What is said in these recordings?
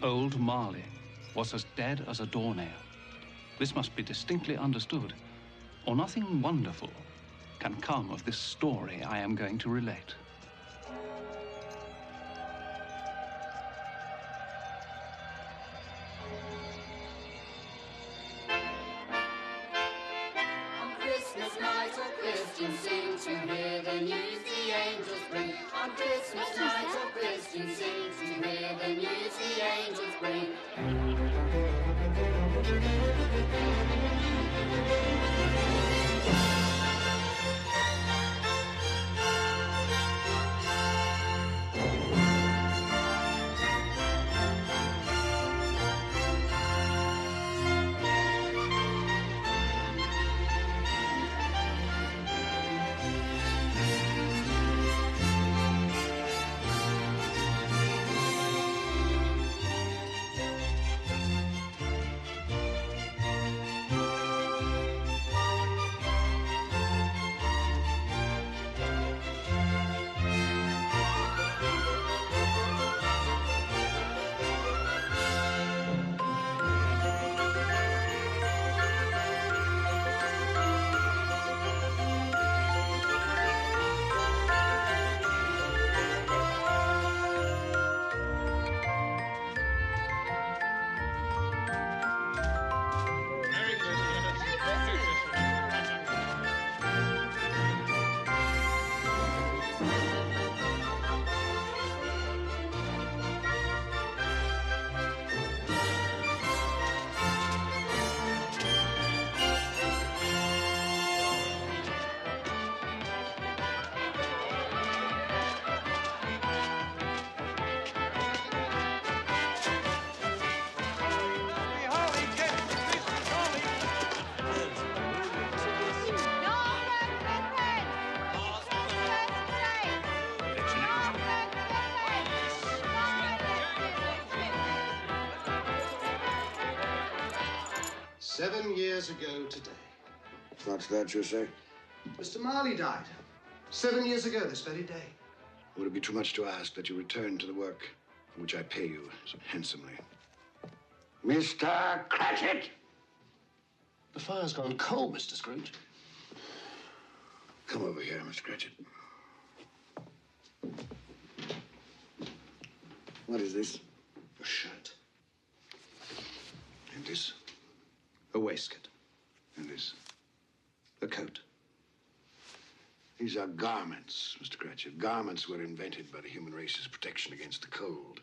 Old Marley was as dead as a doornail. This must be distinctly understood, or nothing wonderful can come of this story I am going to relate. On Christmas night all Christians sing to hear the news the angels bring. On Christmas night all Christians sing to hear the news the angels bring. 7 years ago today. What's that you say? Mr. Marley died. 7 years ago this very day. Would it be too much to ask that you return to the work for which I pay you so handsomely? Mr. Cratchit! The fire's gone cold, Mr. Scrooge. Come over here, Mr. Cratchit. What is this? A shirt. And this? A waistcoat. And this? A coat. These are garments, Mr. Cratchit. Garments were invented by the human race's protection against the cold.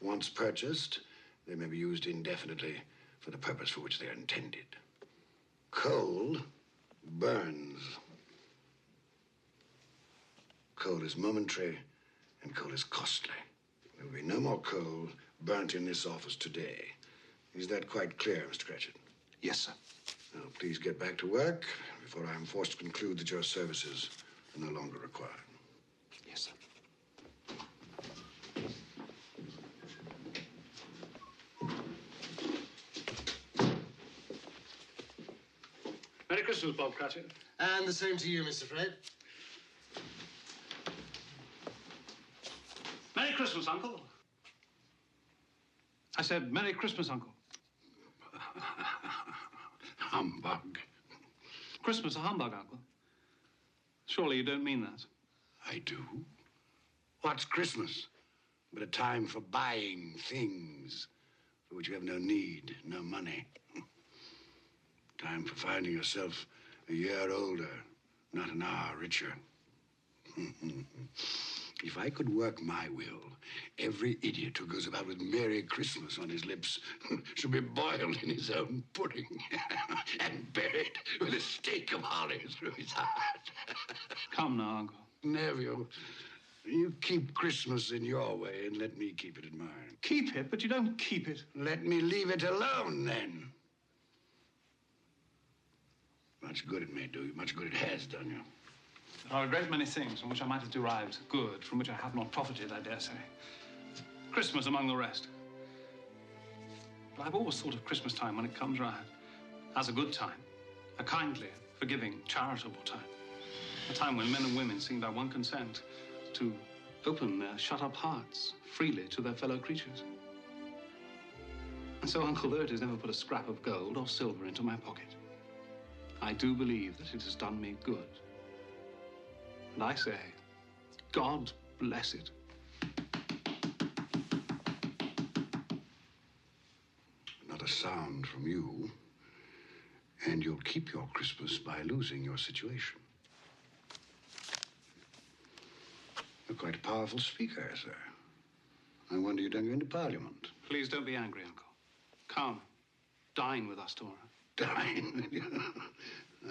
Once purchased, they may be used indefinitely for the purpose for which they are intended. Coal burns. Coal is momentary, and coal is costly. There will be no more coal burnt in this office today. Is that quite clear, Mr. Cratchit? Yes, sir. Now, please get back to work before I am forced to conclude that your services are no longer required. Yes, sir. Merry Christmas, Bob Cratchit. And the same to you, Mr. Fred. Merry Christmas, Uncle. I said, Merry Christmas, Uncle. Humbug. Christmas a humbug, Uncle. Surely you don't mean that. I do. What's Christmas but a time for buying things for which you have no need, no money? Time for finding yourself a year older, not an hour richer. If I could work my will, every idiot who goes about with Merry Christmas on his lips should be boiled in his own pudding and buried with a stake of holly through his heart. Come now, Uncle. Neville, you keep Christmas in your way and let me keep it in mine. Keep it, but you don't keep it. Let me leave it alone, then. Much good it may do you, much good it has done you. There are a great many things from which I might have derived good, from which I have not profited, I dare say. Christmas among the rest. But I've always thought of Christmas time when it comes round as a good time, a kindly, forgiving, charitable time. A time when men and women seem by one consent to open their shut-up hearts freely to their fellow creatures. And so Uncle Gutteridge never put a scrap of gold or silver into my pocket. I do believe that it has done me good. And I say, God bless it. Not a sound from you, and you'll keep your Christmas by losing your situation. You're quite a powerful speaker, sir. I wonder you don't go into Parliament. Please don't be angry, Uncle. Come, dine with us tomorrow. Dine?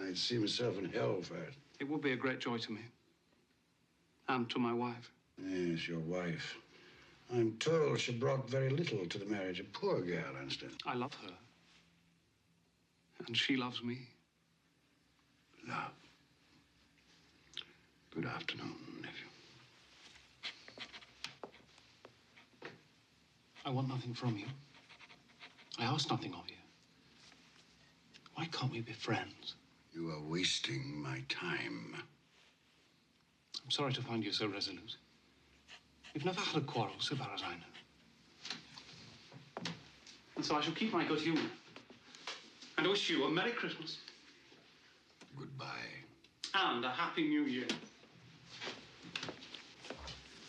I'd see myself in hell first. It would be a great joy to me. And to my wife. Yes, your wife. I'm told she brought very little to the marriage. A poor girl, I understand. I love her. And she loves me. Love. Good afternoon, nephew. I want nothing from you. I ask nothing of you. Why can't we be friends? You are wasting my time. I'm sorry to find you so resolute. We've never had a quarrel, so far as I know. And so I shall keep my good humor. And wish you a Merry Christmas. Goodbye. And a Happy New Year.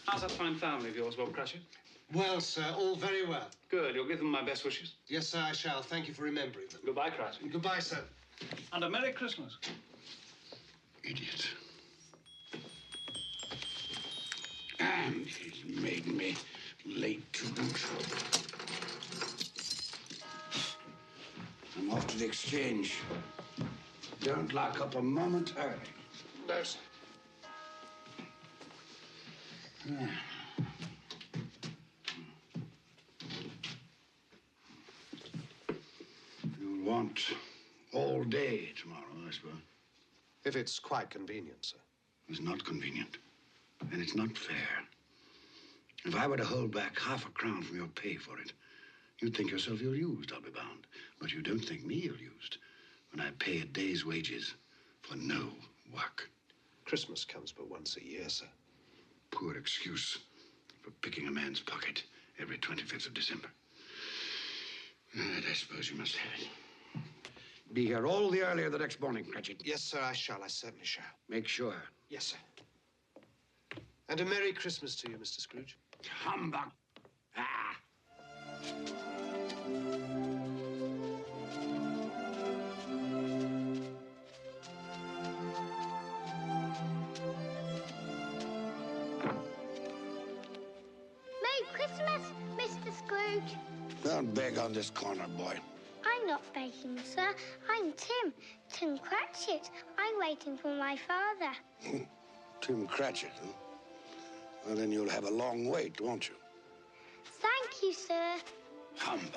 How's that fine family of yours, Bob Cratchit? Well, sir, all very well. Good. You'll give them my best wishes. Yes, sir, I shall. Thank you for remembering them. Goodbye, Cratchit. Goodbye, sir. And a Merry Christmas. Idiot. And he's made me late to boot. I'm off to the exchange. Don't lock up a moment early. No, sir. You'll want all day tomorrow, I suppose. If it's quite convenient, sir. It's not convenient. And it's not fair. If I were to hold back half a crown from your pay for it, you'd think yourself ill-used, I'll be bound. But you don't think me ill-used when I pay a day's wages for no work. Christmas comes but once a year, sir. Poor excuse for picking a man's pocket every 25th of December. And I suppose you must have it. Be here all the earlier the next morning, Cratchit. Yes, sir, I shall. I certainly shall. Make sure. Yes, sir. And a Merry Christmas to you, Mr. Scrooge. Humbug. Ah. Merry Christmas, Mr. Scrooge. Don't beg on this corner, boy. I'm not begging, sir. I'm Tim Cratchit. I'm waiting for my father. Tim Cratchit, huh? Well, then you'll have a long wait, won't you? Thank you, sir. Humbug.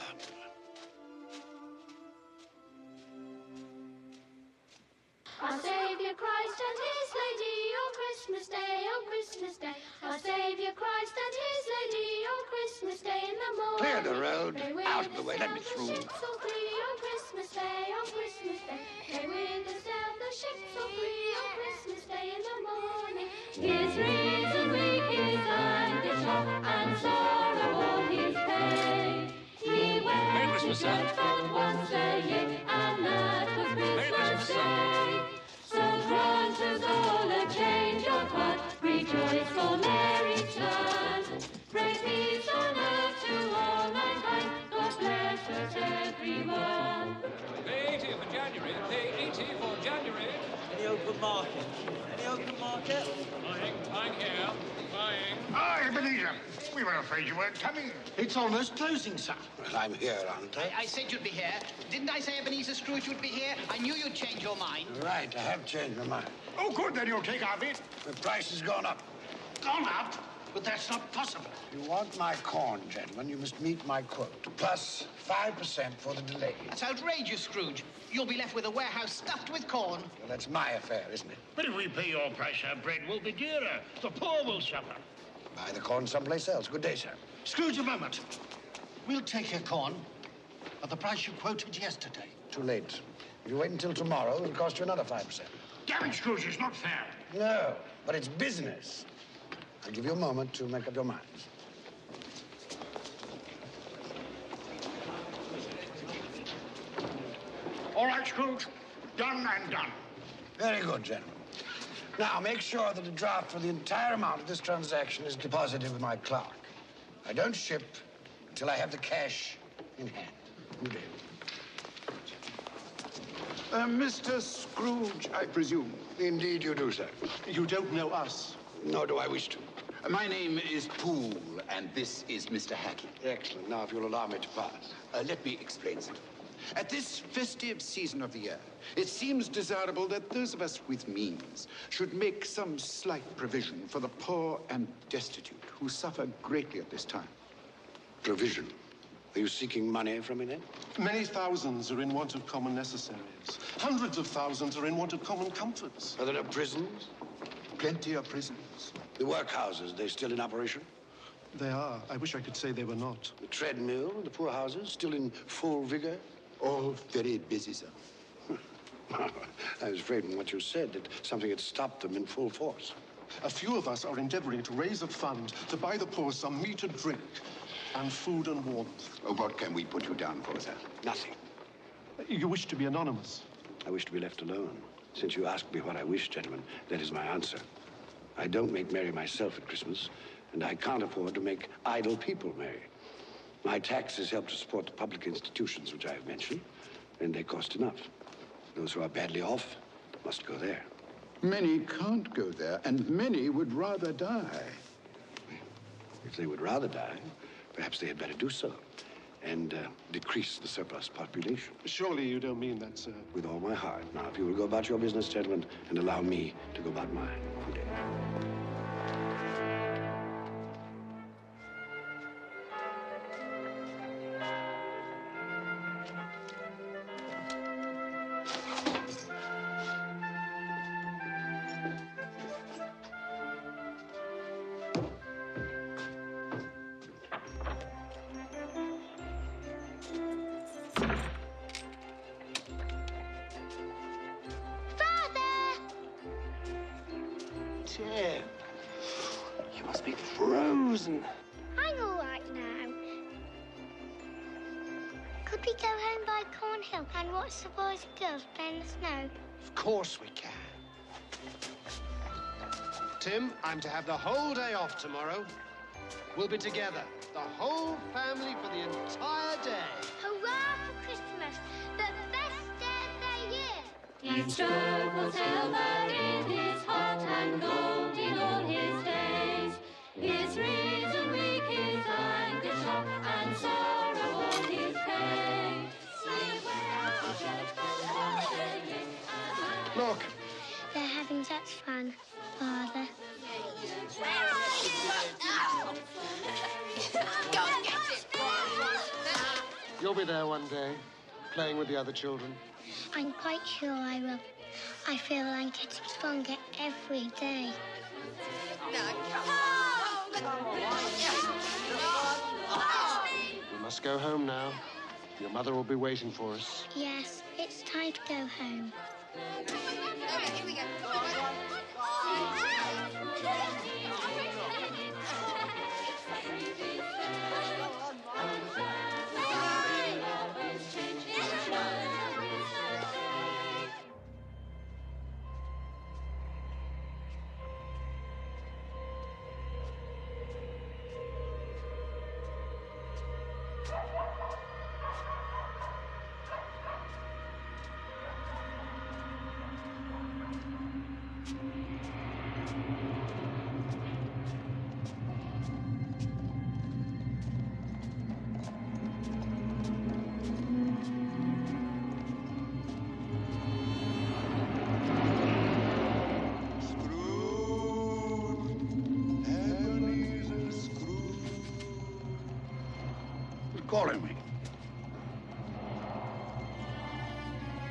Our Saviour Christ and His Lady on Christmas Day, on Christmas Day. Our Saviour Christ and His Lady on Christmas Day in the morning. Clear the road. Out of the way. Let me through. Ships all three on Christmas Day, on Christmas Day. They with us down the ships all three on Christmas Day in the morning. His reason weak is and is short, and sorrow all his pain. He went to church but once a year, and that was Christmas Day. So grant us all a change of heart, rejoice for Mary's son. Bring peace on earth to all mankind, God bless us everyone. Pay 80 for January, pay 80 for January. Any open market? Any open market? Buying here, buying. Ah, Ebenezer. We were afraid you weren't coming. It's almost closing, sir. Well, I'm here, aren't I? I said you'd be here. Didn't I say Ebenezer Scrooge would be here? I knew you'd change your mind. Right, I have changed my mind. Oh, good, then you'll take our bit. The price has gone up. Gone up? But that's not possible. If you want my corn, gentlemen, you must meet my quote. Plus 5% for the delay. That's outrageous, Scrooge. You'll be left with a warehouse stuffed with corn. Well, that's my affair, isn't it? But if we pay your price, our bread will be dearer. The poor will suffer. Buy the corn someplace else. Good day, sir. Scrooge, a moment. We'll take your corn at the price you quoted yesterday. Too late. If you wait until tomorrow, it'll cost you another 5%. Damn it, Scrooge, it's not fair. No, but it's business. I'll give you a moment to make up your minds. right, Scrooge. Done and done. Very good, gentlemen. Now, make sure that a draft for the entire amount of this transaction is deposited with my clerk. I don't ship until I have the cash in hand. Good day. Mr. Scrooge, I presume. Indeed you do, sir. You don't know us. Nor do I wish to. My name is Poole, and this is Mr. Hackett. Excellent. Now, if you'll allow me to pass. Let me explain something. At this festive season of the year, it seems desirable that those of us with means should make some slight provision for the poor and destitute who suffer greatly at this time. Provision? Are you seeking money from me, then? Many thousands are in want of common necessaries. Hundreds of thousands are in want of common comforts. Are there no prisons? Plenty of prisons. The workhouses, they're still in operation? They are. I wish I could say they were not. The treadmill, the poorhouses, still in full vigor? All very busy, sir. I was afraid from what you said that something had stopped them in full force. A few of us are endeavoring to raise a fund to buy the poor some meat and drink, and food and warmth. What can we put you down for, sir? Nothing. You wish to be anonymous? I wish to be left alone. Since you asked me what I wish, gentlemen, that is my answer. I don't make merry myself at Christmas, and I can't afford to make idle people merry. My taxes help to support the public institutions which I have mentioned, and they cost enough. Those who are badly off must go there. Many can't go there, and many would rather die. If they would rather die, perhaps they had better do so, and decrease the surplus population. Surely you don't mean that, sir. With all my heart. Now, if you will go about your business, gentlemen, and allow me to go about mine. Good day. Tim, you must be frozen. I'm all right now. Could we go home by Cornhill and watch the boys and girls play in the snow? Of course we can. Tim, I'm to have the whole day off tomorrow. We'll be together, the whole family, for the entire day. Hurrah for Christmas, the best day of the year! Each stroke will tell that it is hot and cold in all his days. His reason weak, his anguish shock, and sorrow all his pain. Look. They're having such fun, Father. Where are you? Go and get it, You'll be there one day, playing with the other children. I'm quite sure I will. I feel I'm getting stronger every day. We must go home now. Your mother will be waiting for us. Yes, it's time to go home. Here we go. Calling me.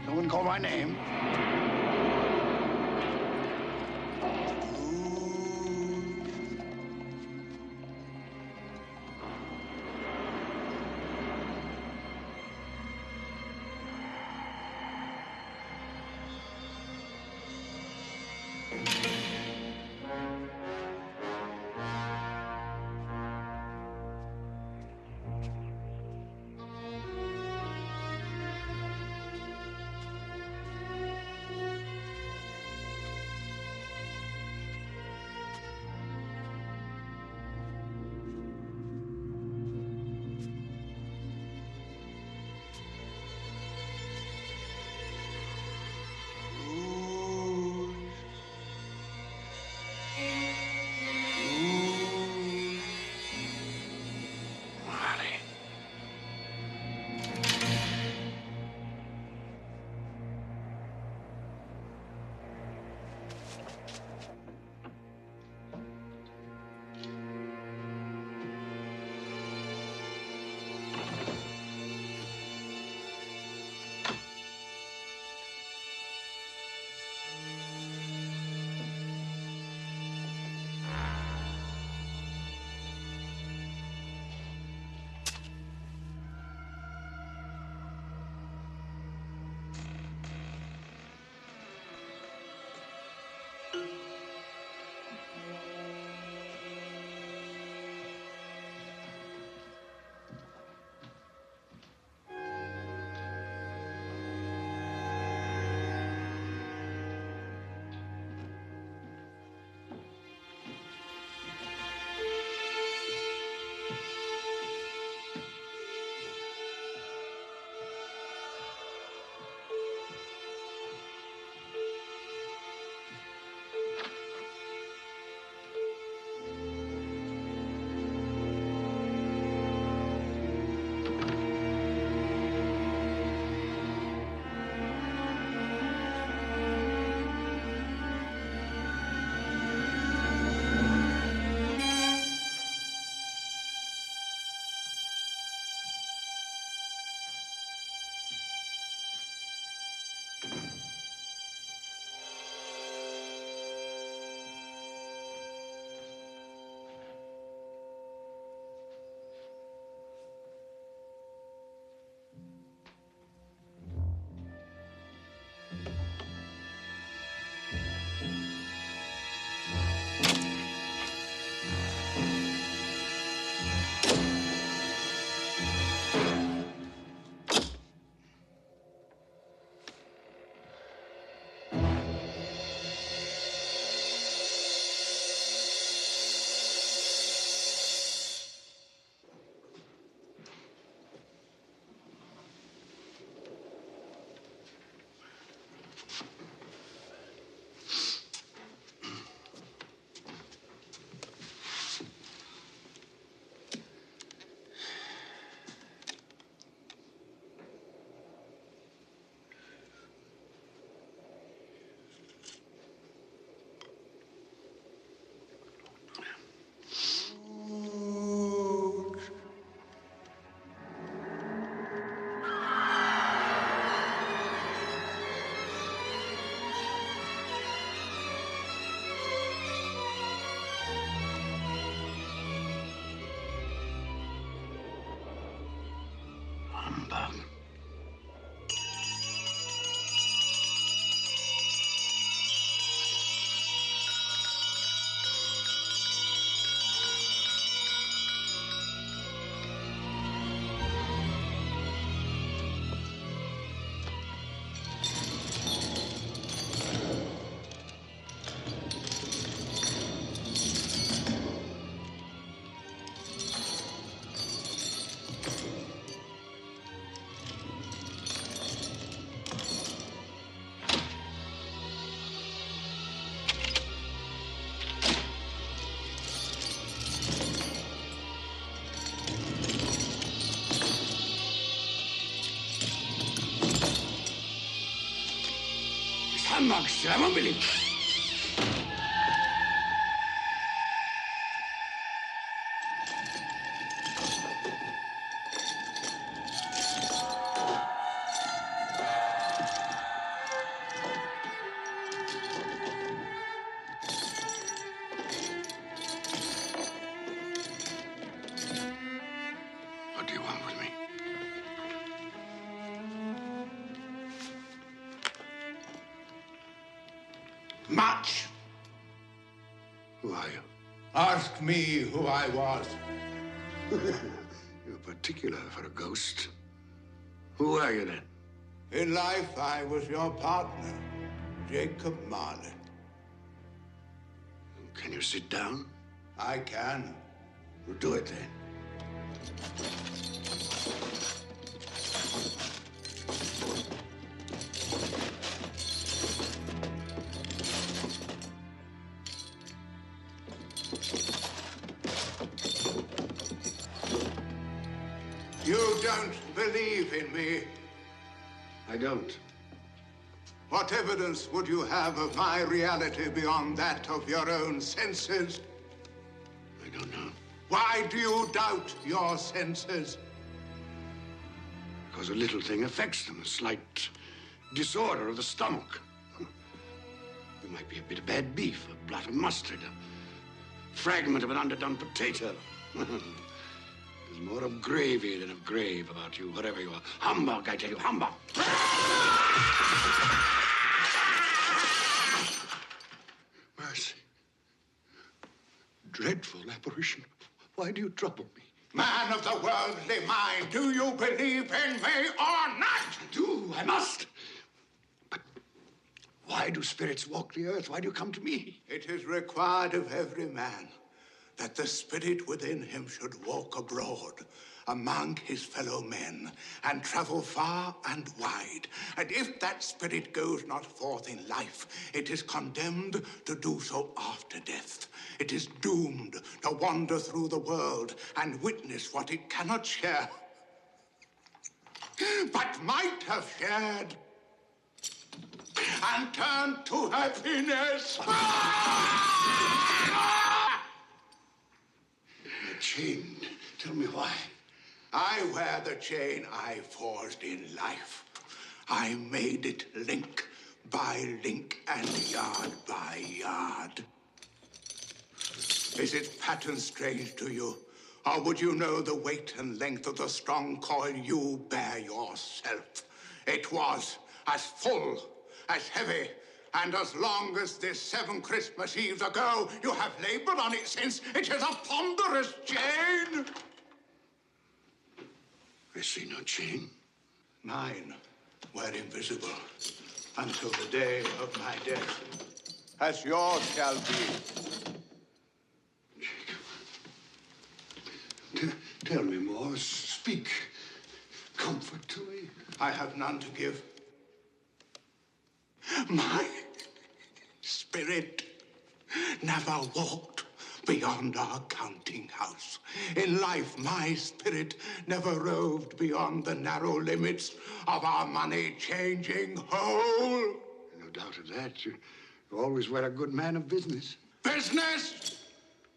No one call my name. Humbug. Humbug, I won't believe it. What do you want with me? Much. Who are you? Ask me who I was. You're particular for a ghost. Who are you then? In life, I was your partner, Jacob Marley. Can you sit down? I can. Well, do it then. You don't believe in me. I don't. What evidence would you have of my reality beyond that of your own senses? I don't know. Why do you doubt your senses? Because a little thing affects them, a slight disorder of the stomach. There might be a bit of bad beef, a blot of mustard, a fragment of an underdone potato. There's more of gravy than of grave about you, whatever you are. Humbug, I tell you, humbug! Mercy. Dreadful apparition. Why do you trouble me? Man of the worldly mind, do you believe in me or not? I do, I must. But why do spirits walk the earth? Why do you come to me? It is required of every man that the spirit within him should walk abroad among his fellow men and travel far and wide. And if that spirit goes not forth in life, it is condemned to do so after death. It is doomed to wander through the world and witness what it cannot share, but might have shared, and turn to happiness. The chain. Tell me why. I wear the chain I forged in life. I made it link by link and yard by yard. Is its pattern strange to you? Or would you know the weight and length of the strong coil you bear yourself? It was as full, as heavy, and as long as this 7 Christmas Eves ago, you have labored on it since. It is a ponderous chain. I see no chain. Mine were invisible until the day of my death, as yours shall be. Tell me more. Speak comfort to me. I have none to give. My spirit never walked beyond our counting house. In life, my spirit never roved beyond the narrow limits of our money-changing hole. No doubt of that. You always were a good man of business. Business?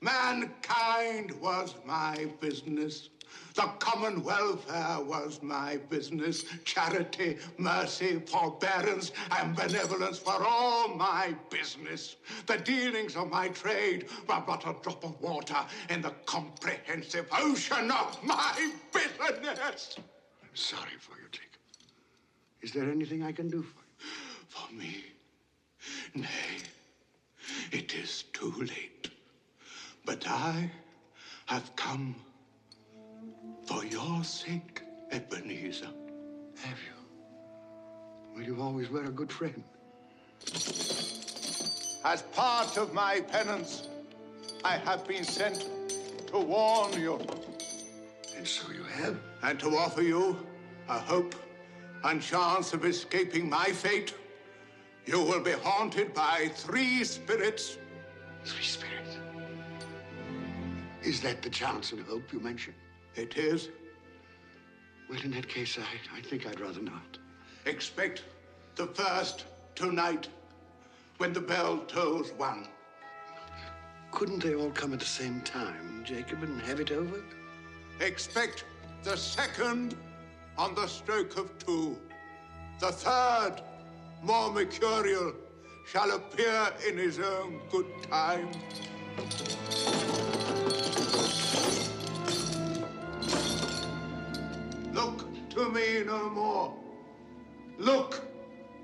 Mankind was my business. The common welfare was my business. Charity, mercy, forbearance, and benevolence were all my business. The dealings of my trade were but a drop of water in the comprehensive ocean of my business. I'm Sorry for you, Jacob. Is there anything I can do for you? For me? Nay, it is too late. But I have come for your sake, Ebenezer. Have you? Well, you always were a good friend. As part of my penance, I have been sent to warn you. And so you have? And to offer you a hope and chance of escaping my fate. You will be haunted by 3 spirits. 3 spirits? Is that the chance and hope you mentioned? It is. Well, in that case, I think I'd rather not. Expect the first tonight, when the bell tolls 1. Couldn't they all come at the same time, Jacob, and have it over? Expect the second on the stroke of 2. The third, more mercurial, shall appear in his own good time. Look to me no more. Look,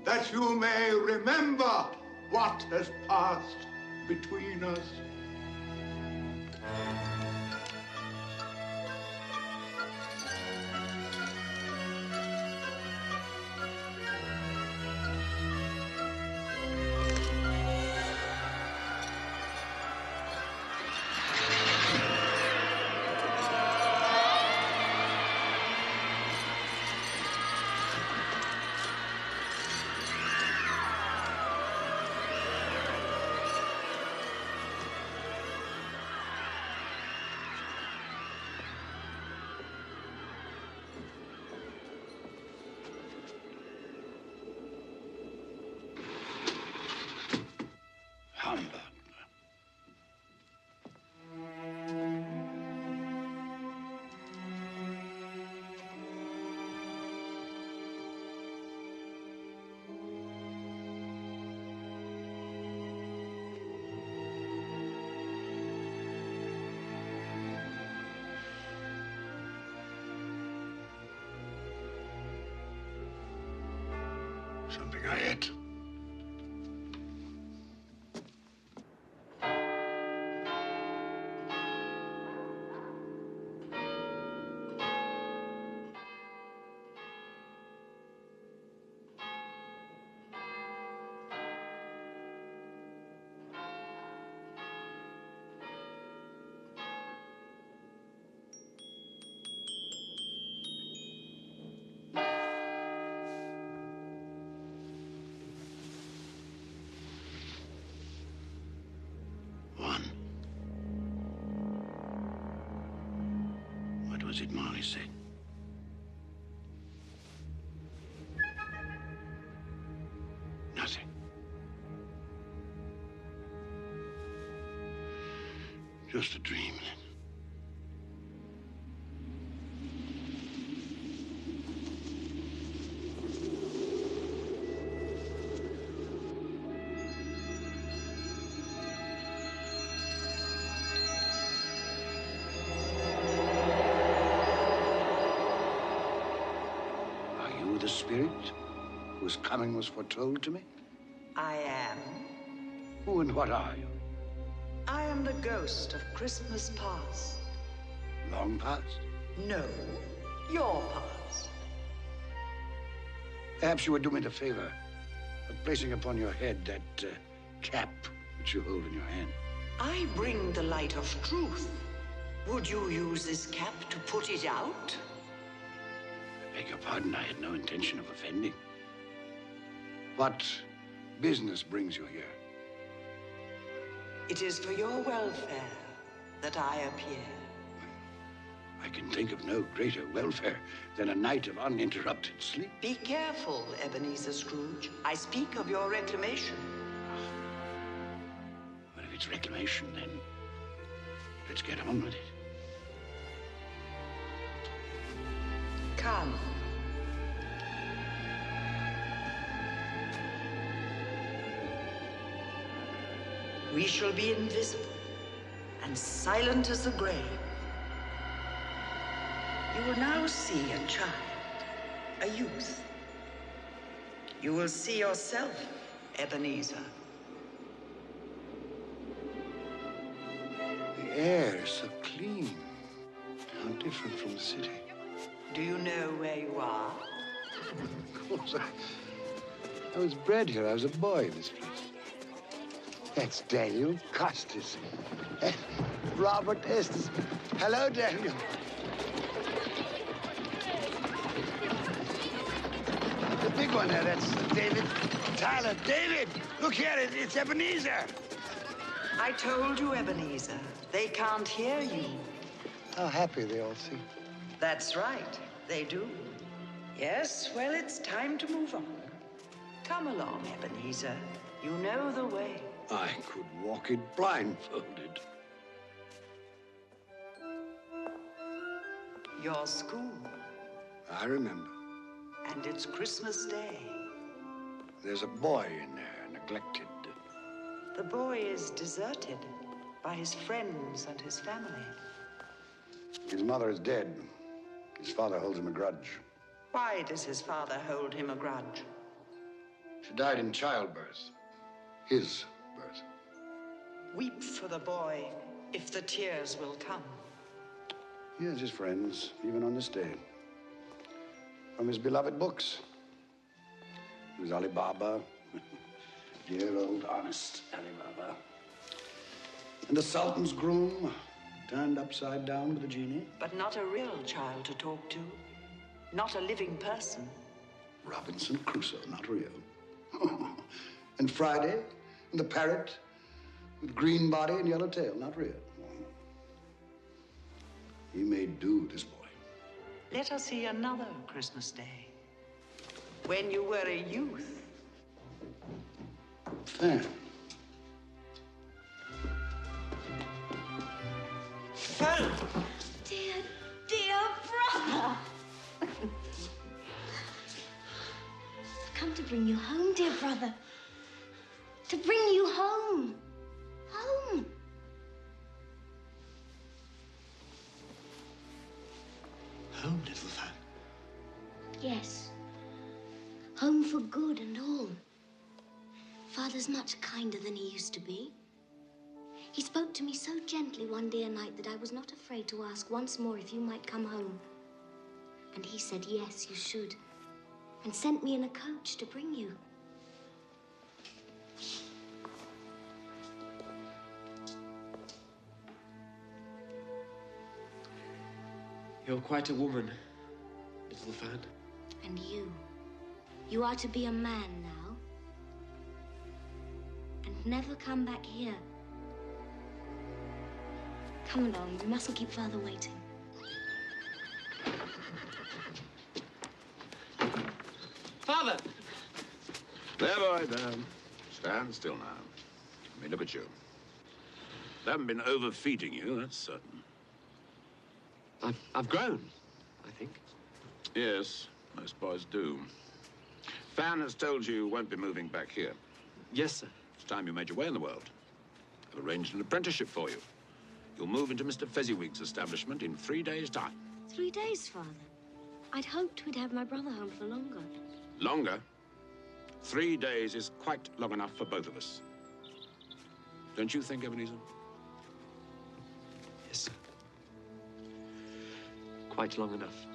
that you may remember what has passed between us. Something I ate. What was it Marley said? Nothing. Just a dream, then. The spirit whose coming was foretold to me? I am. Who and what are you? I am the ghost of Christmas past. Long past? No, your past. Perhaps you would do me the favor of placing upon your head that cap which you hold in your hand. I bring the light of truth. Would you use this cap to put it out? I beg your pardon, I had no intention of offending. What business brings you here? It is for your welfare that I appear. I can think of no greater welfare than a night of uninterrupted sleep. Be careful, Ebenezer Scrooge. I speak of your reclamation. Well, if it's reclamation, then let's get on with it. Come. We shall be invisible and silent as the grave. You will now see a child. a youth. You will see yourself, Ebenezer. The air is so clean. How different from the city. Do you know where you are? Of course, I was bred here. I was a boy in this place. That's Daniel Costas. Robert Estes. Hello, Daniel. The big one there, that's David Tyler. David, look here, it's Ebenezer. I told you, Ebenezer. They can't hear you. How happy they all seem. That's right, they do. Yes, well, it's time to move on. Come along, Ebenezer. You know the way. I could walk it blindfolded. Your school. I remember. And it's Christmas Day. There's a boy in there, neglected. The boy is deserted by his friends and his family. His mother is dead. His father holds him a grudge. Why does his father hold him a grudge? She died in childbirth. His birth. Weep for the boy, if the tears will come. He has his friends, even on this day. From his beloved books. There's Ali Baba. Dear old honest Ali Baba. And the Sultan's groom, turned upside down with a genie. But not a real child to talk to. Not a living person. Robinson Crusoe, not real. And Friday, and the parrot with green body and yellow tail, not real. He made do, this boy. Let us see another Christmas Day. When you were a youth. Fan. Fan! Dear, dear brother. I've come to bring you home, dear brother. To bring you home. Home. Home, little fan. Yes. Home for good and all. Father's much kinder than he used to be. He spoke to me so gently one dear night that I was not afraid to ask once more if you might come home. And he said, yes, you should. And sent me in a coach to bring you. You're quite a woman, little fan. And you. You are to be a man now. And never come back here. Come along, we mustn't keep Father waiting. Father! There, boy, there. Stand still now. Let me look at you. They haven't been overfeeding you, that's certain. I've grown, I think. Yes, most boys do. Fan has told you won't be moving back here. Yes, sir. It's time you made your way in the world. I've arranged an apprenticeship for you. You'll move into Mr. Fezziwig's establishment in 3 days' time. 3 days, Father. I'd hoped we'd have my brother home for longer. Longer? 3 days is quite long enough for both of us. Don't you think, Ebenezer? Yes, sir. Quite long enough.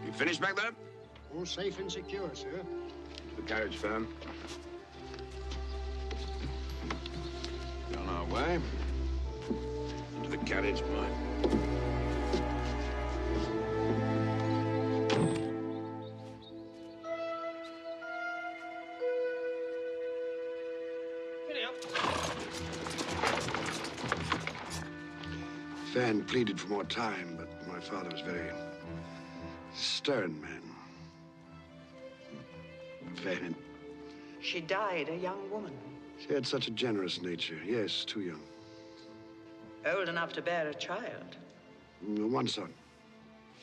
You finished back there? All safe and secure, sir. To the carriage, Fan. On our way. Into the carriage, boy. Fan pleaded for more time, but my father was very stern man. Fan. She died a young woman. She had such a generous nature. Yes, too young. Old enough to bear a child. One son.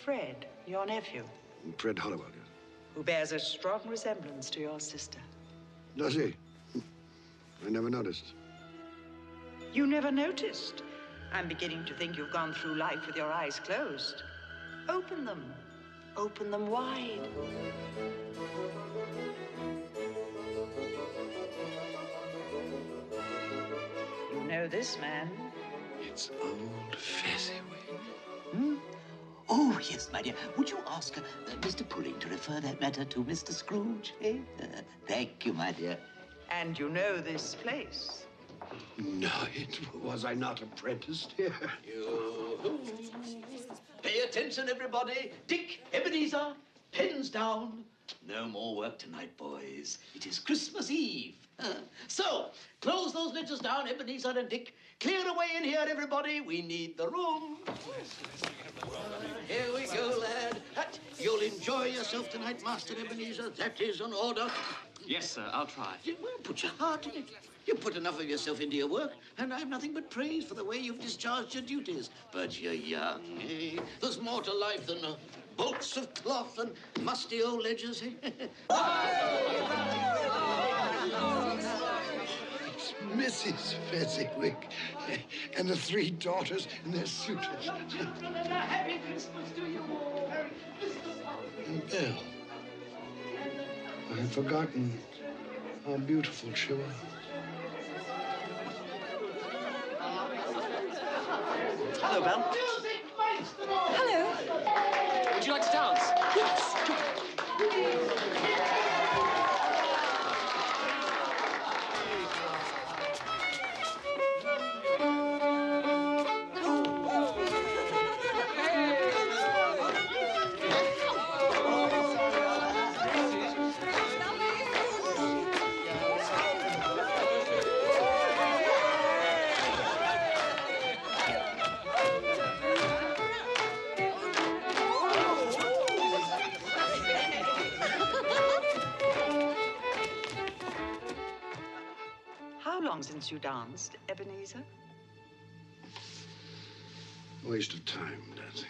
Fred, your nephew, Fred Holywell, yes. who bears a strong resemblance to your sister. Does he? I never noticed. You never noticed I'm beginning to think you've gone through life with your eyes closed. Open them. Open them wide. You know this man? It's old Fezziwig. Hmm? Oh, yes, my dear. Would you ask Mr. Pulling to refer that matter to Mr. Scrooge? Eh? Thank you, my dear. And you know this place? No, was I not apprenticed here? Pay attention, everybody. Dick, Ebenezer, pens down. No more work tonight, boys. It is Christmas Eve. So, close those ledgers down, Ebenezer and Dick. Clear away in here, everybody. We need the room. Here we go, lad. You'll enjoy yourself tonight, Master Ebenezer. That is an order. Yes, sir, I'll try. Well, put your heart in it. You put enough of yourself into your work, and I've nothing but praise for the way you've discharged your duties. But you're young, eh? There's more to life than bolts of cloth and musty old ledgers, eh? It's Mrs. Fezziwig and the three daughters and their suitors. Happy Christmas to you all. Merry Christmas. And Belle. I had forgotten how beautiful she was. Hello, Belle. Hello. Would you like to dance? Yes. How long since you danced, Ebenezer? Waste of time, dancing.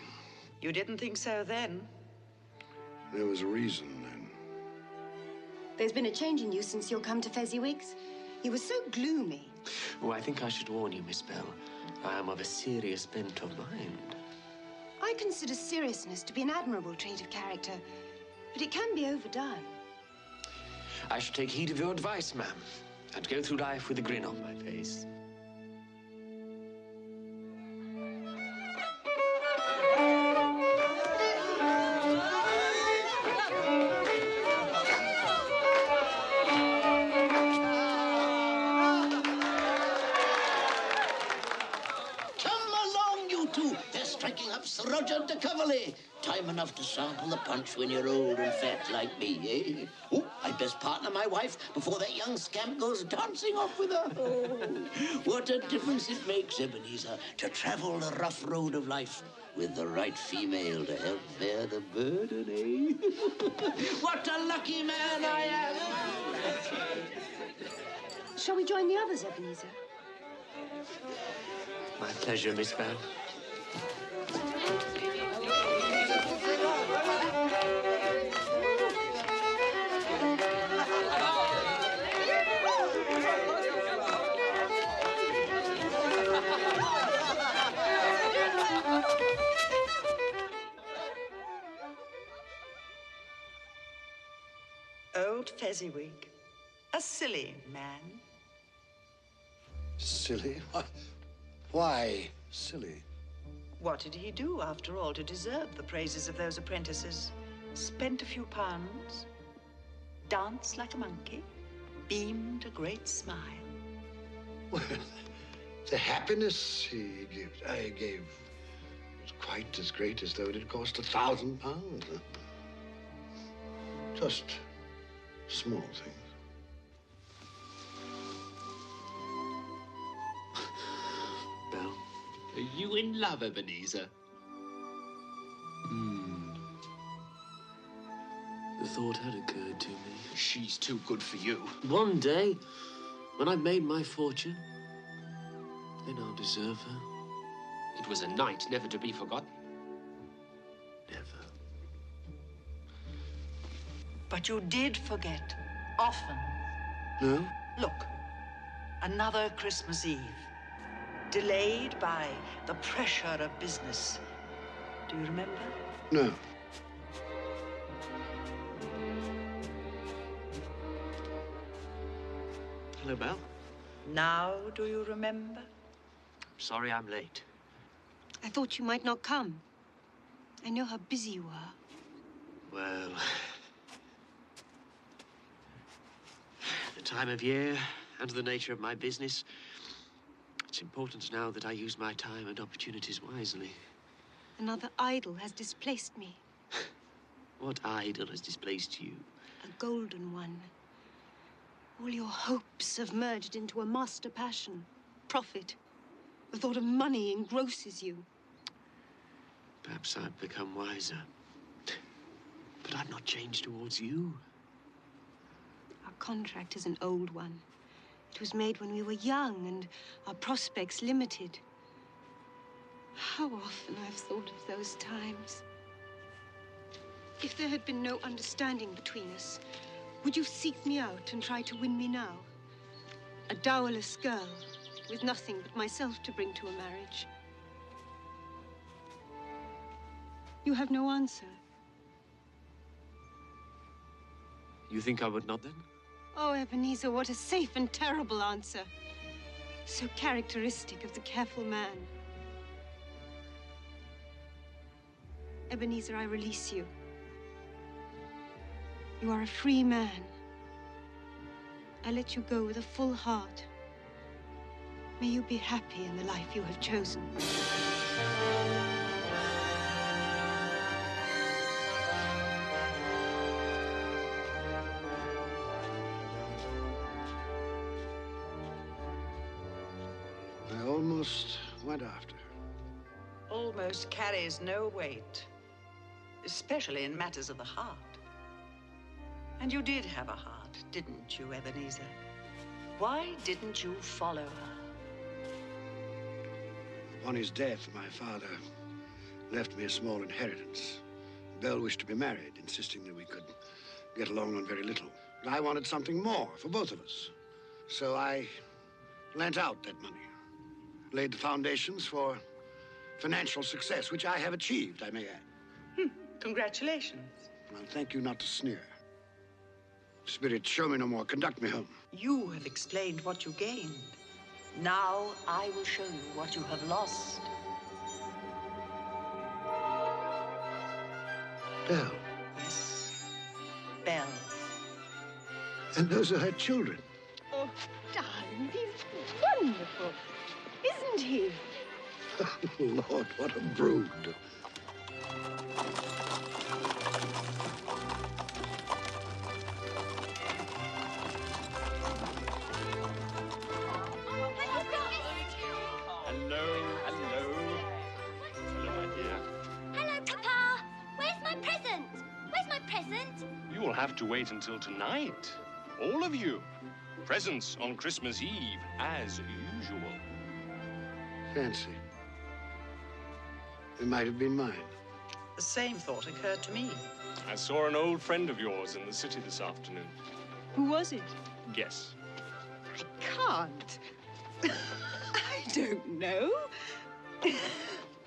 You didn't think so then? There was a reason then. There's been a change in you since you've come to Fezziwig's. You were so gloomy. Oh, I think I should warn you, Miss Belle. I am of a serious bent of mind. I consider seriousness to be an admirable trait of character, but it can be overdone. I should take heed of your advice, ma'am, and go through life with a grin on my face. Roger de Coverley. Time enough to sample the punch when you're old and fat like me, eh? Oh, I'd best partner my wife before that young scamp goes dancing off with her. Oh, what a difference it makes, Ebenezer, to travel the rough road of life with the right female to help bear the burden, eh? What a lucky man I am! Shall we join the others, Ebenezer? My pleasure, Miss Belle. Old Fezziwig. A silly man. Silly? Why silly? What did he do, after all, to deserve the praises of those apprentices? Spent a few pounds, danced like a monkey, beamed a great smile. Well, the happiness he gave was quite as great as though it had cost £1,000. Just small things. Belle. Are you in love, Ebenezer? The thought had occurred to me. She's too good for you. One day, when I've made my fortune, then I'll deserve her. It was a night never to be forgotten. Never. But you did forget, often. No? Look, another Christmas Eve. delayed by the pressure of business. Do you remember? No. Hello, Belle. Now do you remember? Sorry I'm late. I thought you might not come. I know how busy you are. Well, the time of year and the nature of my business, it's important now that I use my time and opportunities wisely. Another idol has displaced me. What idol has displaced you? A golden one. All your hopes have merged into a master passion. Profit. The thought of money engrosses you. Perhaps I've become wiser. But I've not changed towards you. Our contract is an old one. It was made when we were young and our prospects limited. How often I've thought of those times. If there had been no understanding between us, would you seek me out and try to win me now? A dowerless girl with nothing but myself to bring to a marriage. You have no answer. You think I would not then? Oh, Ebenezer, what a safe and terrible answer. So characteristic of the careful man. Ebenezer, I release you. You are a free man. I let you go with a full heart. May you be happy in the life you have chosen. I almost went after her. Almost carries no weight, especially in matters of the heart. And you did have a heart, didn't you, Ebenezer? Why didn't you follow her? Upon his death, my father left me a small inheritance. Belle wished to be married, insisting that we could get along on very little. But I wanted something more for both of us. So I lent out that money, laid the foundations for financial success, which I have achieved, I may add. Congratulations. Well, thank you not to sneer. Spirit, show me no more. Conduct me home. You have explained what you gained. Now I will show you what you have lost. Belle. Yes, Belle. And those are her children. Oh, darling, he's wonderful, isn't he? Oh, Lord, what a brood. You'll have to wait until tonight. All of you. Presents on Christmas Eve, as usual. Fancy. It might have been mine. The same thought occurred to me. I saw an old friend of yours in the city this afternoon. Who was it? Guess. I can't. I don't know.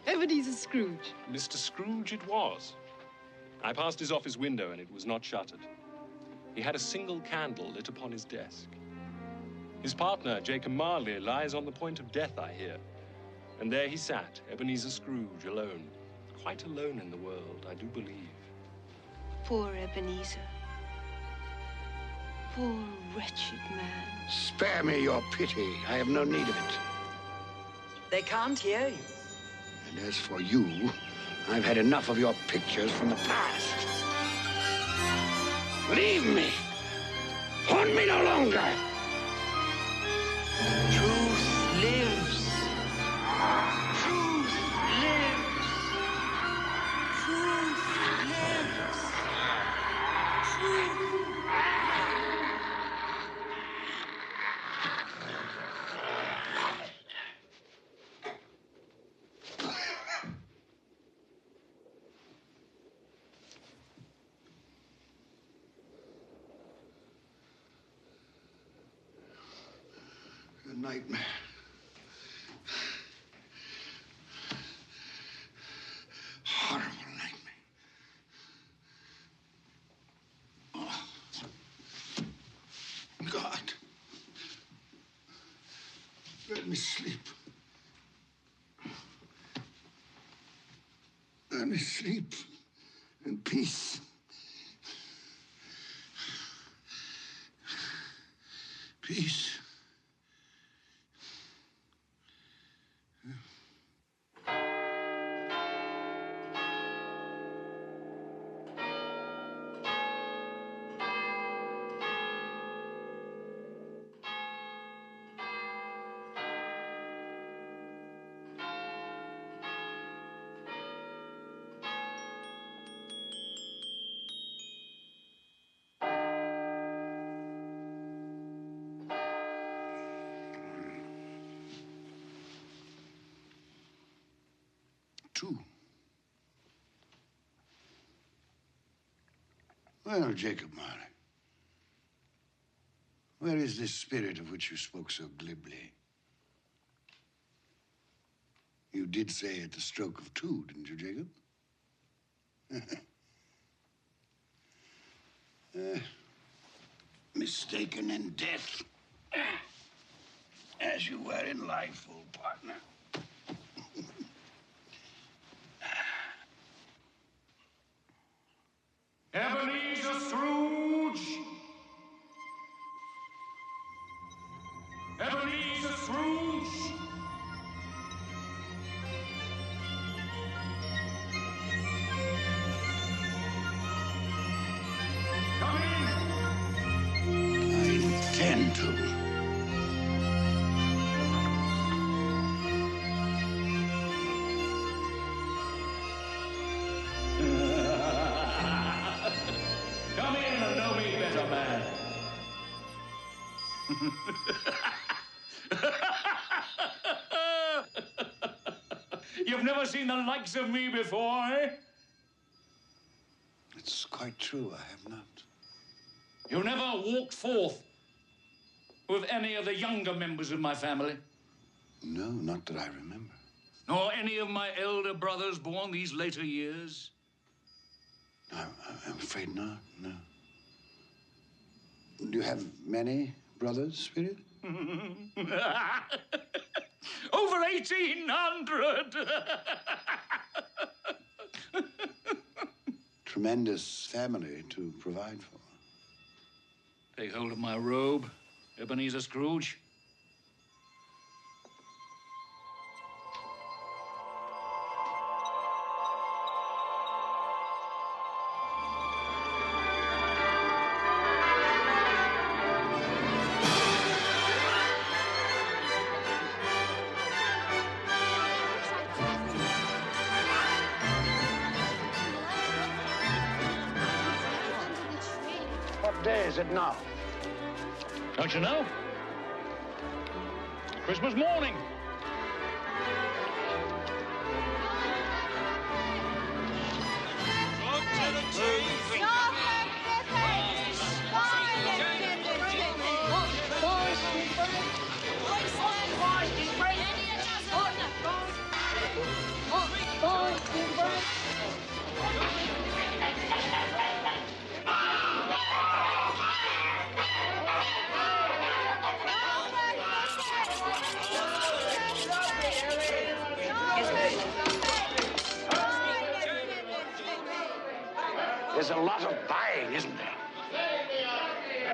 Ebenezer Scrooge. Mr. Scrooge it was. I passed his office window and it was not shuttered. He had a single candle lit upon his desk. His partner, Jacob Marley, lies on the point of death, I hear. And there he sat, Ebenezer Scrooge, alone. Quite alone in the world, I do believe. Poor Ebenezer. Poor wretched man. Spare me your pity. I have no need of it. They can't hear you. And as for you, I've had enough of your pictures from the past. Leave me. Haunt me no longer. Truth lives. Truth lives. Truth lives. Truth. A nightmare. me sleep. Let me sleep in peace. Peace. Two. Well, Jacob Marley, where is this spirit of which you spoke so glibly? You did say at the stroke of two, didn't you, Jacob? Mistaken in death, as you were in life, old partner. Ebenezer Scrooge! Ebenezer Scrooge! Come in! I intend to. Come in and know me better, man. You've never seen the likes of me before, eh? It's quite true, I have not. You never walked forth with any of the younger members of my family? No, not that I remember. Nor any of my elder brothers born these later years? I'm afraid not, no. Do you have many brothers, Spirit? Over 1,800! Tremendous family to provide for. Take hold of my robe, Ebenezer Scrooge. What day is it now? Don't you know? Christmas morning. There's a lot of buying, isn't there?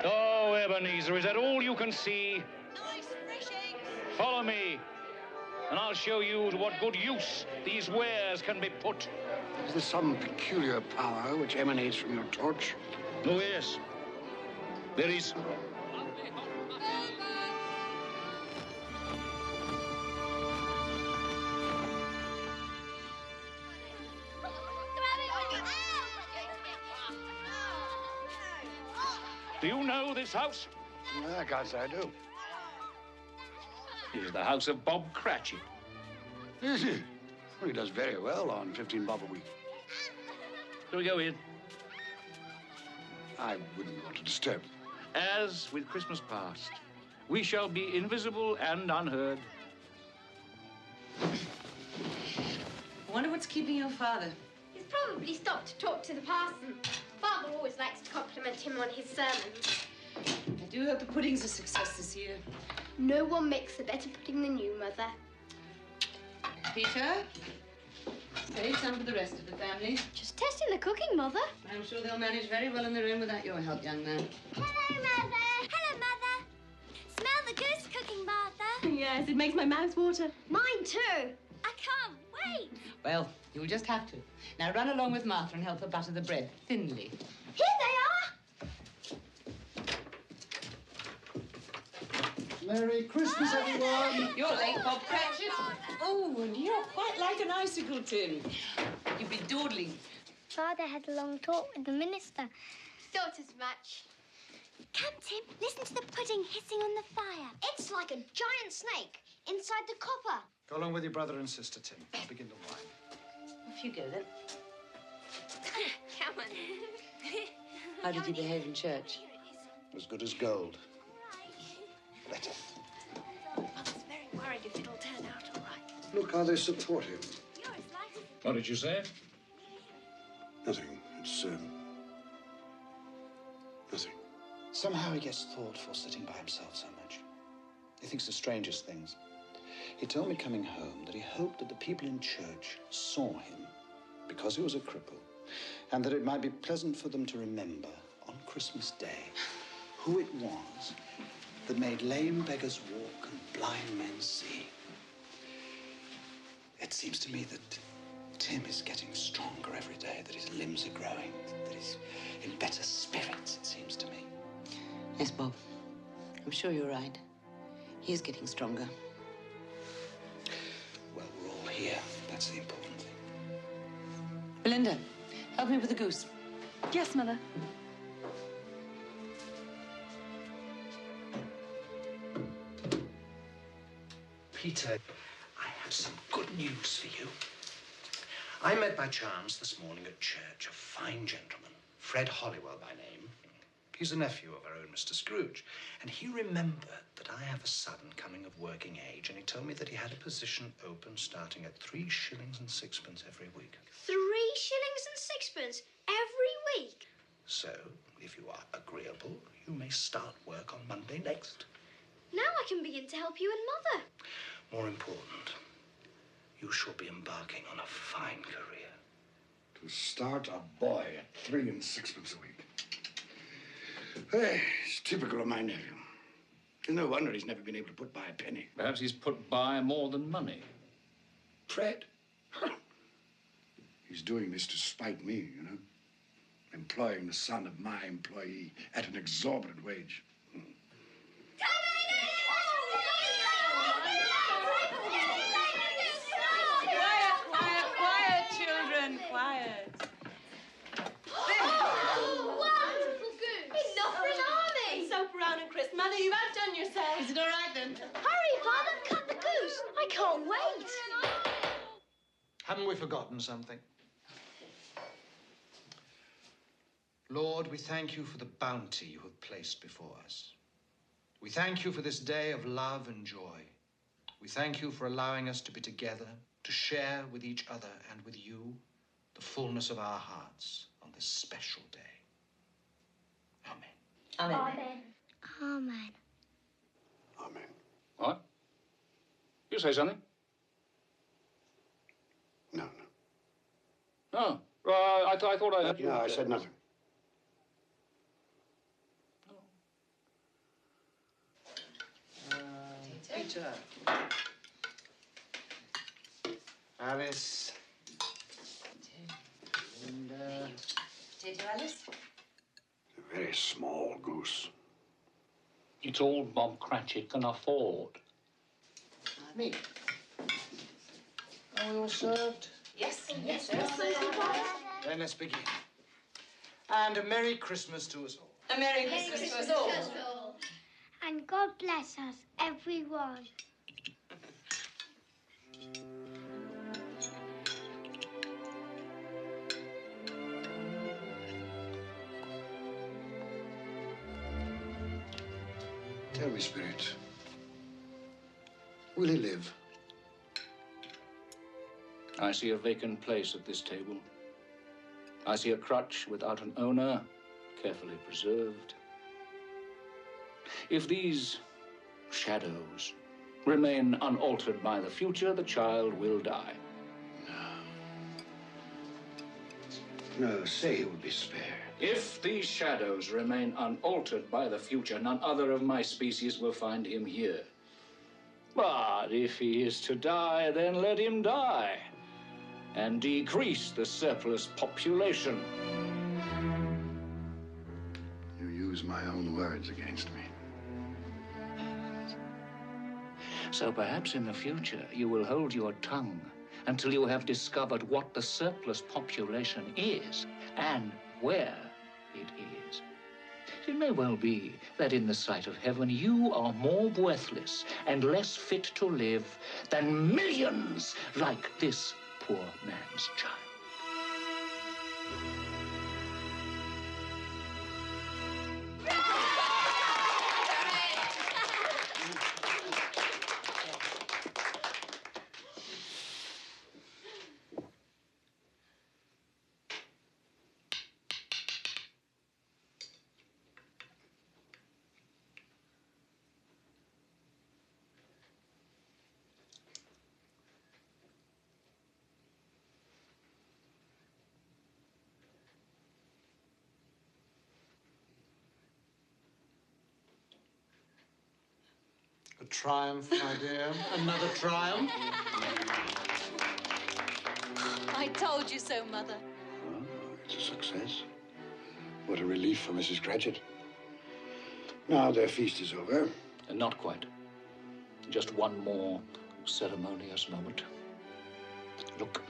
Oh, Ebenezer, is that all you can see? Follow me, and I'll show you to what good use these wares can be put. Is there some peculiar power which emanates from your torch? Oh, yes. There is. Do you know this house? I can't say I do. It is the house of Bob Cratchit. Is he? Well, he does very well on 15 bob a week. Shall we go in? I wouldn't want to disturb you. As with Christmas past, we shall be invisible and unheard. I wonder what's keeping your father. He's probably stopped to talk to the parson. Father always likes to compliment him on his sermons. I do hope the pudding's a success this year. No one makes a better pudding than you, Mother. Peter, save some for the rest of the family. Just testing the cooking, Mother. I'm sure they'll manage very well on their own without your help, young man. Hello, Mother. Hello, Mother. Smell the goose cooking, Martha. Yes, it makes my mouth water. Mine too. I can't wait. Well, you'll just have to. Now run along with Martha and help her butter the bread. Finlay. Here they are. Merry Christmas, everyone. You're late, Bob Cratchit. Oh, and you're quite like an icicle, Tim. You've been dawdling. Father had a long talk with the minister. Thought as much. Come, Tim. Listen to the pudding hissing on the fire. It's like a giant snake inside the copper. Go along with your brother and sister, Tim. I'll begin the wine. Off you go, then. Come on. How did you behave in church? As good as gold. Better. Mother's very worried if it'll turn out all right. Look how they support him. What did you say? Nothing. It's, nothing. Somehow he gets thoughtful sitting by himself so much. He thinks the strangest things. He told me coming home that he hoped that the people in church saw him because he was a cripple, and that it might be pleasant for them to remember on Christmas Day who it was that made lame beggars walk and blind men see. It seems to me that Tim is getting stronger every day, that his limbs are growing, that he's in better spirits, it seems to me. Yes, Bob. I'm sure you're right. He is getting stronger. Well, we're all here. That's the important thing. Belinda, help me with the goose. Yes, Mother. Peter, I have some good news for you. I met by chance this morning at church a fine gentleman, Fred Holywell by name. He's a nephew of our own Mr. Scrooge, and he remembered that I have a son coming of working age, and he told me that he had a position open starting at 3 shillings and 6pence every week. 3 shillings and 6pence every week? So, if you are agreeable, you may start work on Monday next. Now I can begin to help you and Mother. More important, you shall be embarking on a fine career. To start a boy at 3 and 6pence a week. Hey, it's typical of my nephew. It's no wonder he's never been able to put by a penny. Perhaps he's put by more than money. Fred? He's doing this to spite me, you know. Employing the son of my employee at an exorbitant wage. Quiet, children, quiet. Soap around and Chris. Mother, you've outdone yourself. Is it all right, then? Hurry, Father, cut the goose. I can't wait. Haven't we forgotten something? Lord, we thank you for the bounty you have placed before us. We thank you for this day of love and joy. We thank you for allowing us to be together, to share with each other and with you the fullness of our hearts on this special day. Amen. Amen. Amen. Amen. What? You say something? No. No. I thought I heard you. No, I said nothing. Peter. Alice. Linda. Potato, Alice? A very small goose. It's all Bob Cratchit can afford. Me. Are we all served? Yes. Yes. Then let's begin. And a Merry Christmas to us all. A Merry Christmas to us all. And God bless us, everyone. Tell me, Spirit, will he live? I see a vacant place at this table. I see a crutch without an owner, carefully preserved. If these shadows remain unaltered by the future, the child will die. No, say he will be spared. If these shadows remain unaltered by the future, none other of my species will find him here. But if he is to die, then let him die, and decrease the surplus population. You use my own words against me. So perhaps in the future you will hold your tongue until you have discovered what the surplus population is and where it is. It may well be that in the sight of heaven you are more worthless and less fit to live than millions like this poor man's child. A triumph, my dear. Another triumph. I told you so, Mother. Well, it's a success. What a relief for Mrs. Cratchit. Now their feast is over. Not quite. Just one more ceremonious moment. Look.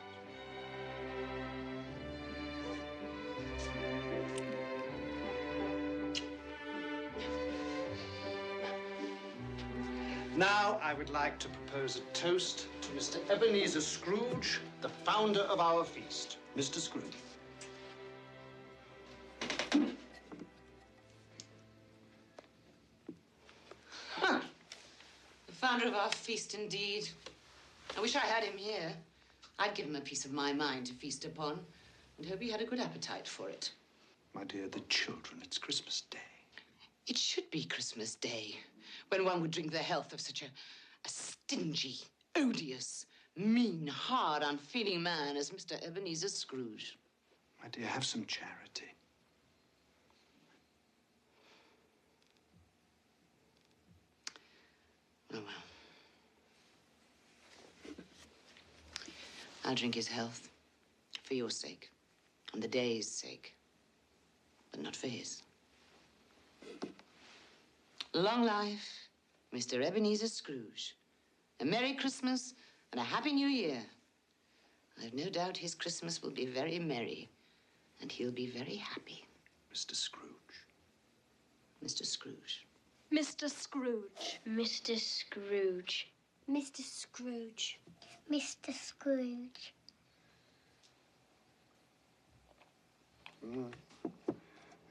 Now, I would like to propose a toast to Mr. Ebenezer Scrooge, the founder of our feast. Mr. Scrooge. Huh. The founder of our feast, indeed. I wish I had him here. I'd give him a piece of my mind to feast upon, and hope he had a good appetite for it. My dear, the children, it's Christmas Day. It should be Christmas Day, when one would drink the health of such a stingy, odious, mean, hard, unfeeling man as Mr. Ebenezer Scrooge. My dear, have some charity. Oh, well. I'll drink his health, for your sake, and the day's sake, but not for his. Long life, Mr. Ebenezer Scrooge. A Merry Christmas and a Happy New Year. I've no doubt his Christmas will be very merry, and he'll be very happy. Mr. Scrooge. Mr. Scrooge. Mr. Scrooge. Mr. Scrooge. Mr. Scrooge. Mr. Scrooge.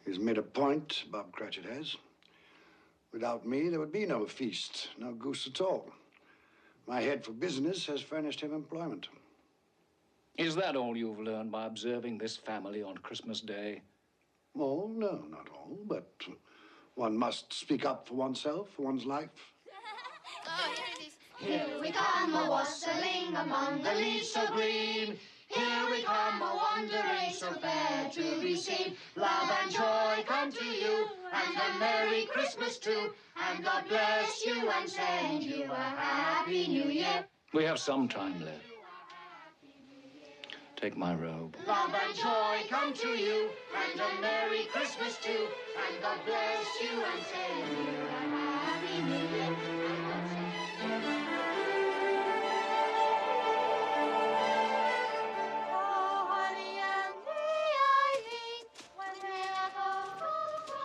He's made a point, Bob Cratchit has. Without me, there would be no feast, no goose at all. My head for business has furnished him employment. Is that all you've learned by observing this family on Christmas Day? Well, no, not all, but one must speak up for oneself, for one's life. Oh, here it is. Here we come, a-wassailing among the leaves so green. Here we come, a-wandering so fair to be seen. Love and joy come to you, and a Merry Christmas too. And God bless you and send you a Happy New Year. We have some time left. Take my robe. Love and joy come to you, and a Merry Christmas too. And God bless you and send you a Happy New Year.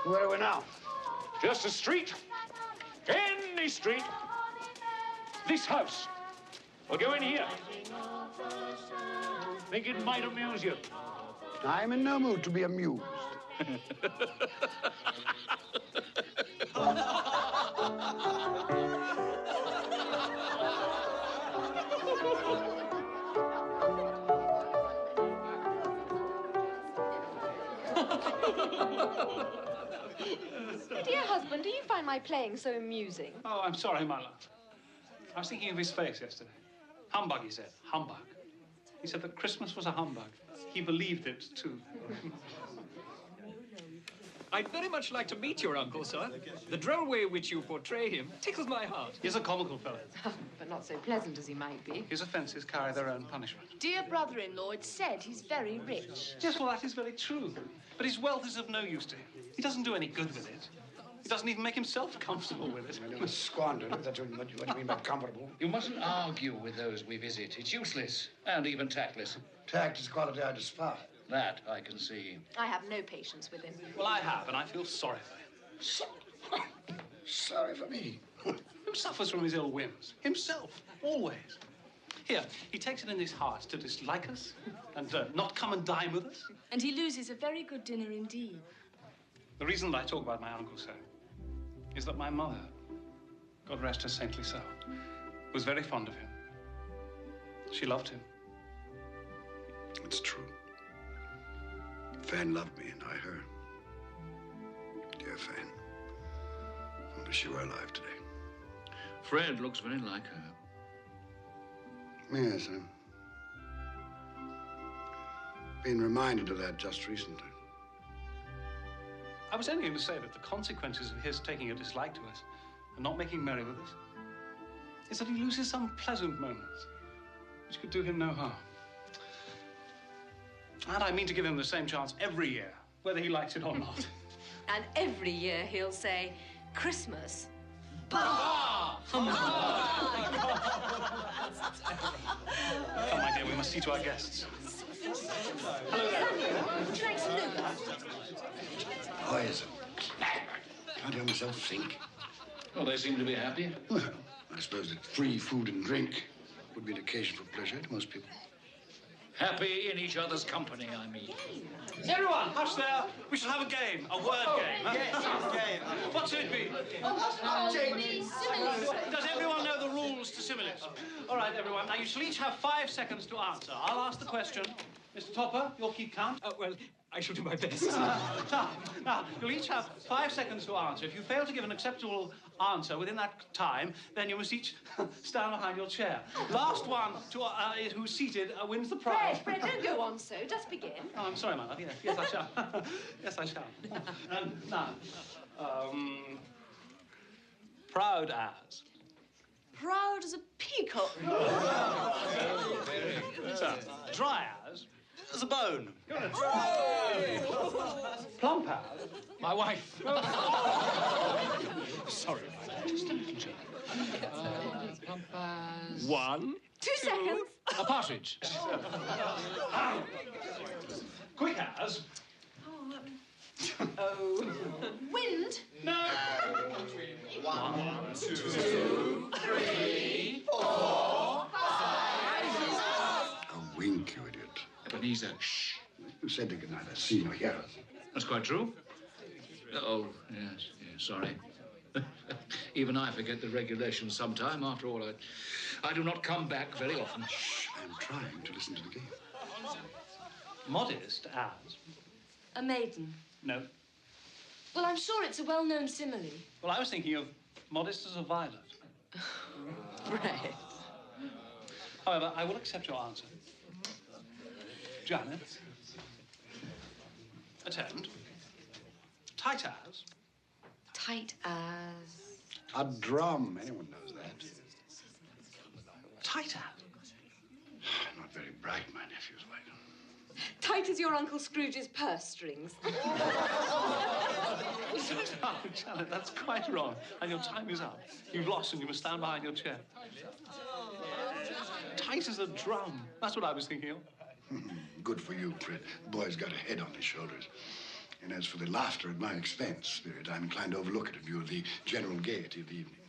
Where are we now? Just a street. Any street. This house. We'll go in here. Think it might amuse you. I'm in no mood to be amused. My dear husband, do you find my playing so amusing? Oh, I'm sorry, my love. I was thinking of his face yesterday. Humbug, he said. Humbug. He said that Christmas was a humbug. He believed it, too. I'd very much like to meet your uncle, sir. The droll way in which you portray him tickles my heart. He's a comical fellow. But not so pleasant as he might be. His offences carry their own punishment. Dear brother-in-law, it's said he's very rich. Yes, well, that is very true. But his wealth is of no use to him. He doesn't do any good with it. He doesn't even make himself comfortable with it. You must squander it. That's what you mean by comfortable. You mustn't argue with those we visit. It's useless and even tactless. Tact is a quality I despise. That I can see. I have no patience with him. Well, I have, and I feel sorry for him. Sorry for me. Who suffers from his ill whims? Himself, always. Here, he takes it in his heart to dislike us and not come and dine with us. And he loses a very good dinner indeed. The reason that I talk about my uncle so is that my mother, God rest her saintly soul, was very fond of him. She loved him. It's true. Fan loved me, and I her. Dear Fan. Only she were alive today. Fred looks very like her. Yes, I've been reminded of that just recently. I was only going to say that the consequences of his taking a dislike to us and not making merry with us is that he loses some pleasant moments which could do him no harm. And I mean to give him the same chance every year, whether he likes it or not. And every year he'll say, Christmas. Bah! Come, my dear, we must see to our guests. Hello there. Would you like some nougat? Boys, can't help myself think. Well, they seem to be happy. Well, I suppose that free food and drink would be an occasion for pleasure to most people. Happy in each other's company, I mean. Everyone, hush there. We shall have a game, a word game. Huh? Yes, game. What should it be? Does everyone know the rules to similes? All right, everyone. Now, you shall each have 5 seconds to answer. I'll ask the question. Mr. Topper, you'll keep count. Well, I shall do my best. Now, you'll each have 5 seconds to answer. If you fail to give an acceptable answer within that time, then you must each stand behind your chair. Last one to who's seated wins the prize. Fred, don't go on so. Just begin. Oh, I'm sorry, my love. Yes, I shall. Yes, I shall. Now, proud as. Proud as a peacock. So, dry as. As a bone. Plump as. My wife. Sorry, just a little joke. Plump as... 1. 2 seconds. A partridge. Quick as. Oh. Wind. No. 1, 2, 3, 4, 5. A wink, you idiot. Ebenezer, shh. You said they could neither see nor hear us. That's quite true. Oh, yes, sorry. Even I forget the regulations sometime. After all, I do not come back very often. Shh, I'm trying to listen to the game. Modest as. A maiden. No. Well, I'm sure it's a well-known simile. Well, I was thinking of modest as a violet. Right. However, I will accept your answer. Janet. Attend. Tight as. Tight as... A drum. Anyone knows that. Tight as. Not very bright, my nephew's like. Tight as your Uncle Scrooge's purse strings. Oh, Janet, that's quite wrong. And your time is up. You've lost and you must stand behind your chair. Tight as a drum. That's what I was thinking of. Good for you, Fred. The boy's got a head on his shoulders. And as for the laughter at my expense, Spirit, I'm inclined to overlook it in view of the general gaiety of the evening.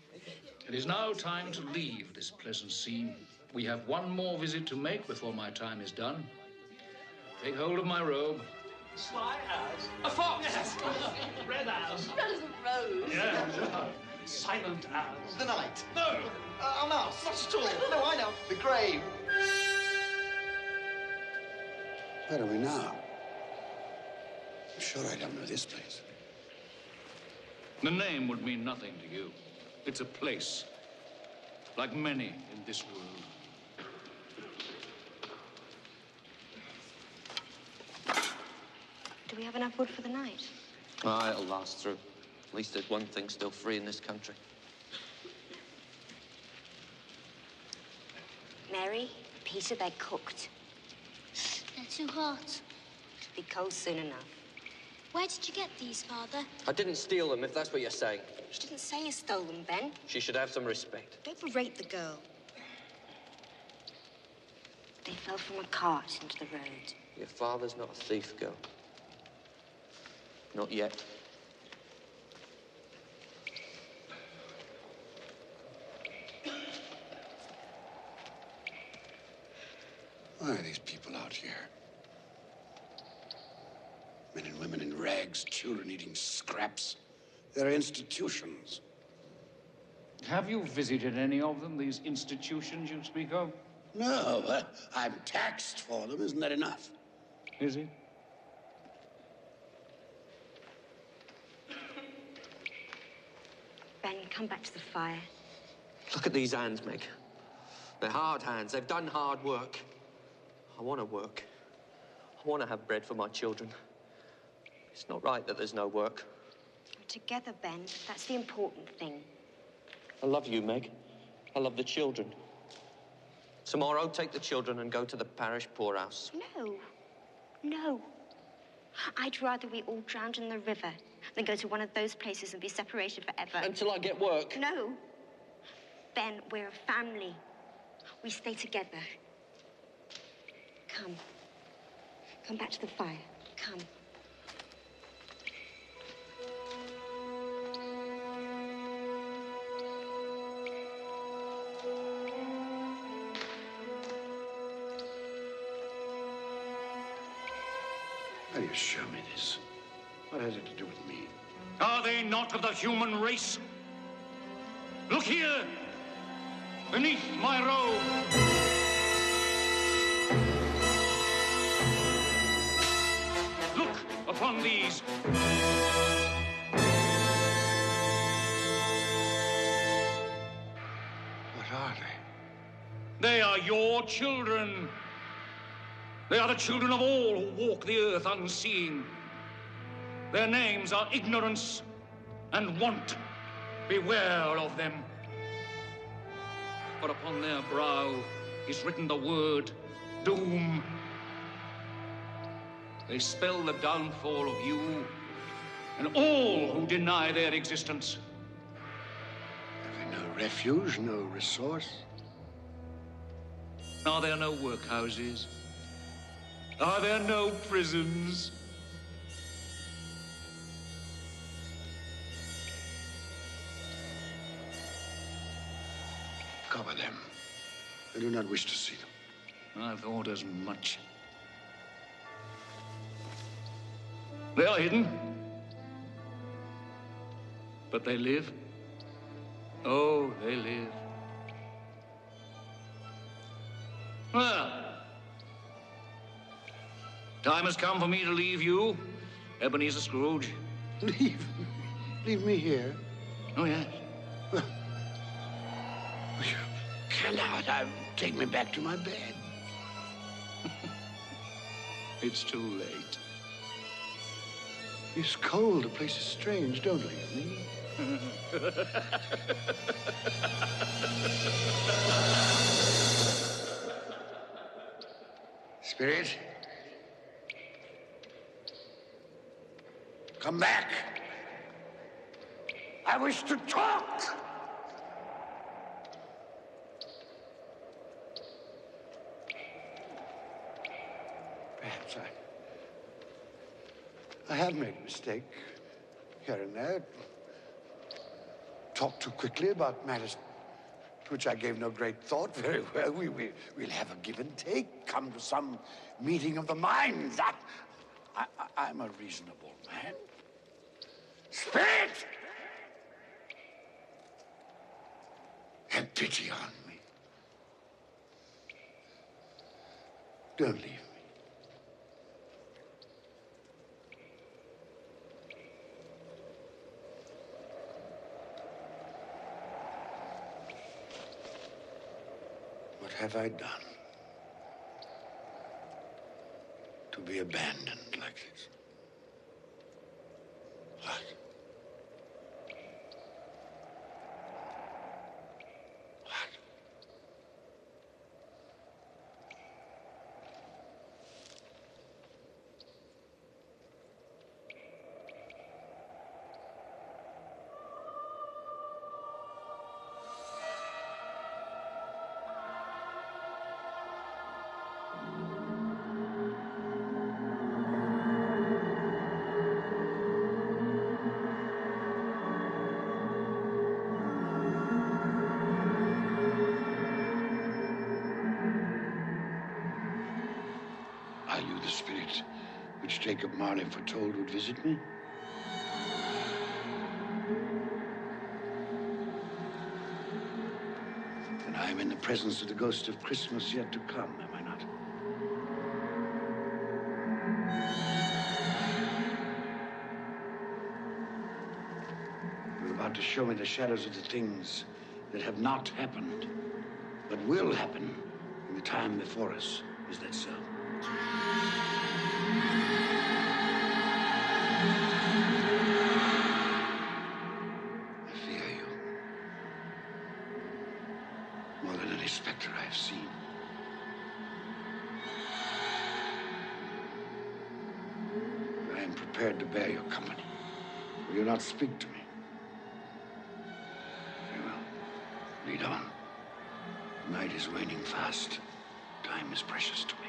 It is now time to leave this pleasant scene. We have one more visit to make before my time is done. Take hold of my robe. Sly as. A fox! Yes. Red as. Red as a rose. Yeah. Silent as. The night. No. A mouse. Not at all. No, I know. The grave. Where are we now? I'm sure I don't know this place. The name would mean nothing to you. It's a place, like many in this world. Do we have enough wood for the night? Ah, it'll last through. At least there's one thing still free in this country. Mary, Peter, they're cooked. They're too hot. It'll be cold soon enough. Where did you get these, Father? I didn't steal them, if that's what you're saying. She didn't say you stole them, Ben. She should have some respect. Don't berate the girl. They fell from a cart into the road. Your father's not a thief, girl. Not yet. Why are these people out here? Men and women in rags, children eating scraps. They're institutions. Have you visited any of them, these institutions you speak of? No, I'm taxed for them. Isn't that enough? Is it? Ben, come back to the fire. Look at these hands, Meg. They're hard hands. They've done hard work. I want to work. I want to have bread for my children. It's not right that there's no work. We're together, Ben. That's the important thing. I love you, Meg. I love the children. Tomorrow, take the children and go to the parish poorhouse. No. No. I'd rather we all drowned in the river than go to one of those places and be separated forever. Until I get work. No. Ben, we're a family. We stay together. Come. Come back to the fire. Come. How do you show me this? What has it to do with me? Are they not of the human race? Look here, beneath my robe. Look upon these. What are they? They are your children. They are the children of all who walk the earth unseeing. Their names are ignorance and want. Beware of them. For upon their brow is written the word doom. They spell the downfall of you and all who deny their existence. Have they no refuge, no resource? Are there no workhouses? Are there no prisons? Cover them. I do not wish to see them. I thought as much. They are hidden. But they live. Oh, they live. Well, time has come for me to leave you, Ebenezer Scrooge. Leave? Leave me here? Oh, yes. Well, you cannot. Take me back to my bed. It's too late. It's cold. The place is strange. Don't leave me. Spirit, come back. I wish to talk. Perhaps I have made a mistake here and there. Talked too quickly about matters to which I gave no great thought. Very well, we'll have a give and take. Come to some meeting of the minds. I'm a reasonable man. Spirit! Have pity on me. Don't leave me. have I done to be abandoned like this? What? Are you the spirit which Jacob Marley foretold would visit me? And I am in the presence of the ghost of Christmas yet to come, am I not? You're about to show me the shadows of the things that have not happened, but will happen in the time before us. Is that so? I fear you more than any specter I have seen. I am prepared to bear your company. Will you not speak to me? Very well. Lead on. Night is waning fast. Time is precious to me.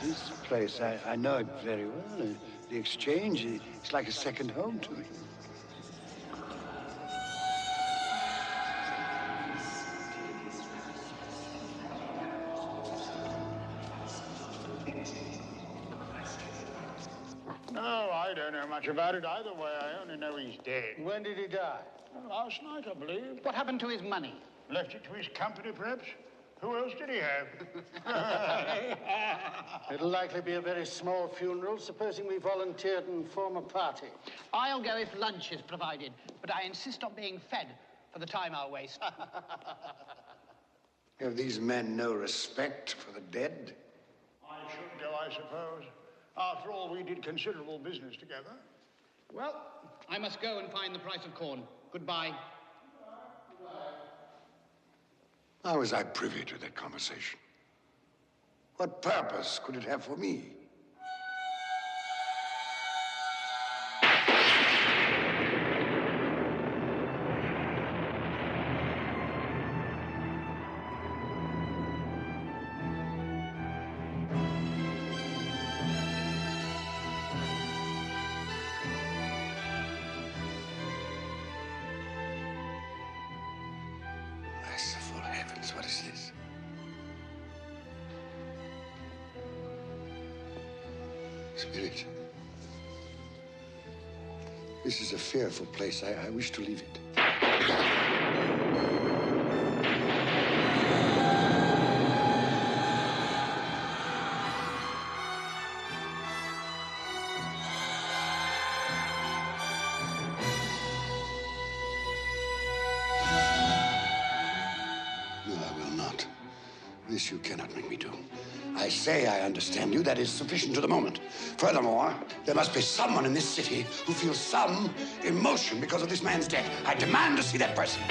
This place, I know it very well. The exchange, it's like a second home to me. No, I don't know much about it either way. I only know he's dead. When did he die? Last night, I believe. What happened to his money? Left it to his company, perhaps? Who else did he have? It'll likely be a very small funeral, supposing we volunteered and form a party. I'll go if lunch is provided, but I insist on being fed for the time I'll waste. Have these men no respect for the dead? I should go, I suppose. After all, we did considerable business together. Well, I must go and find the price of corn. Goodbye. How was I privy to that conversation? What purpose could it have for me? Merciful heavens, what is this? Spirit, this is a fearful place. I wish to leave it. No, I will not. This you cannot make me do. I say I understand you. That is sufficient to the moment. Furthermore, there must be someone in this city who feels some emotion because of this man's death. I demand to see that person.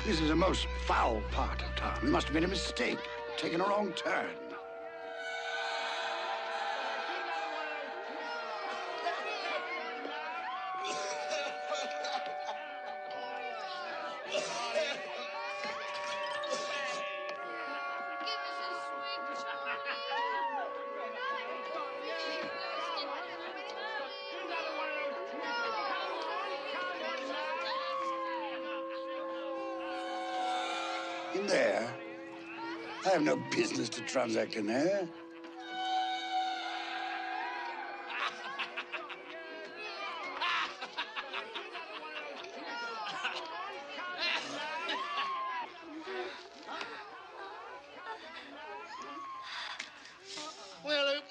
This is a most foul part of town. We must have made a mistake, taken a wrong turn. In there? I have no business to transact in there.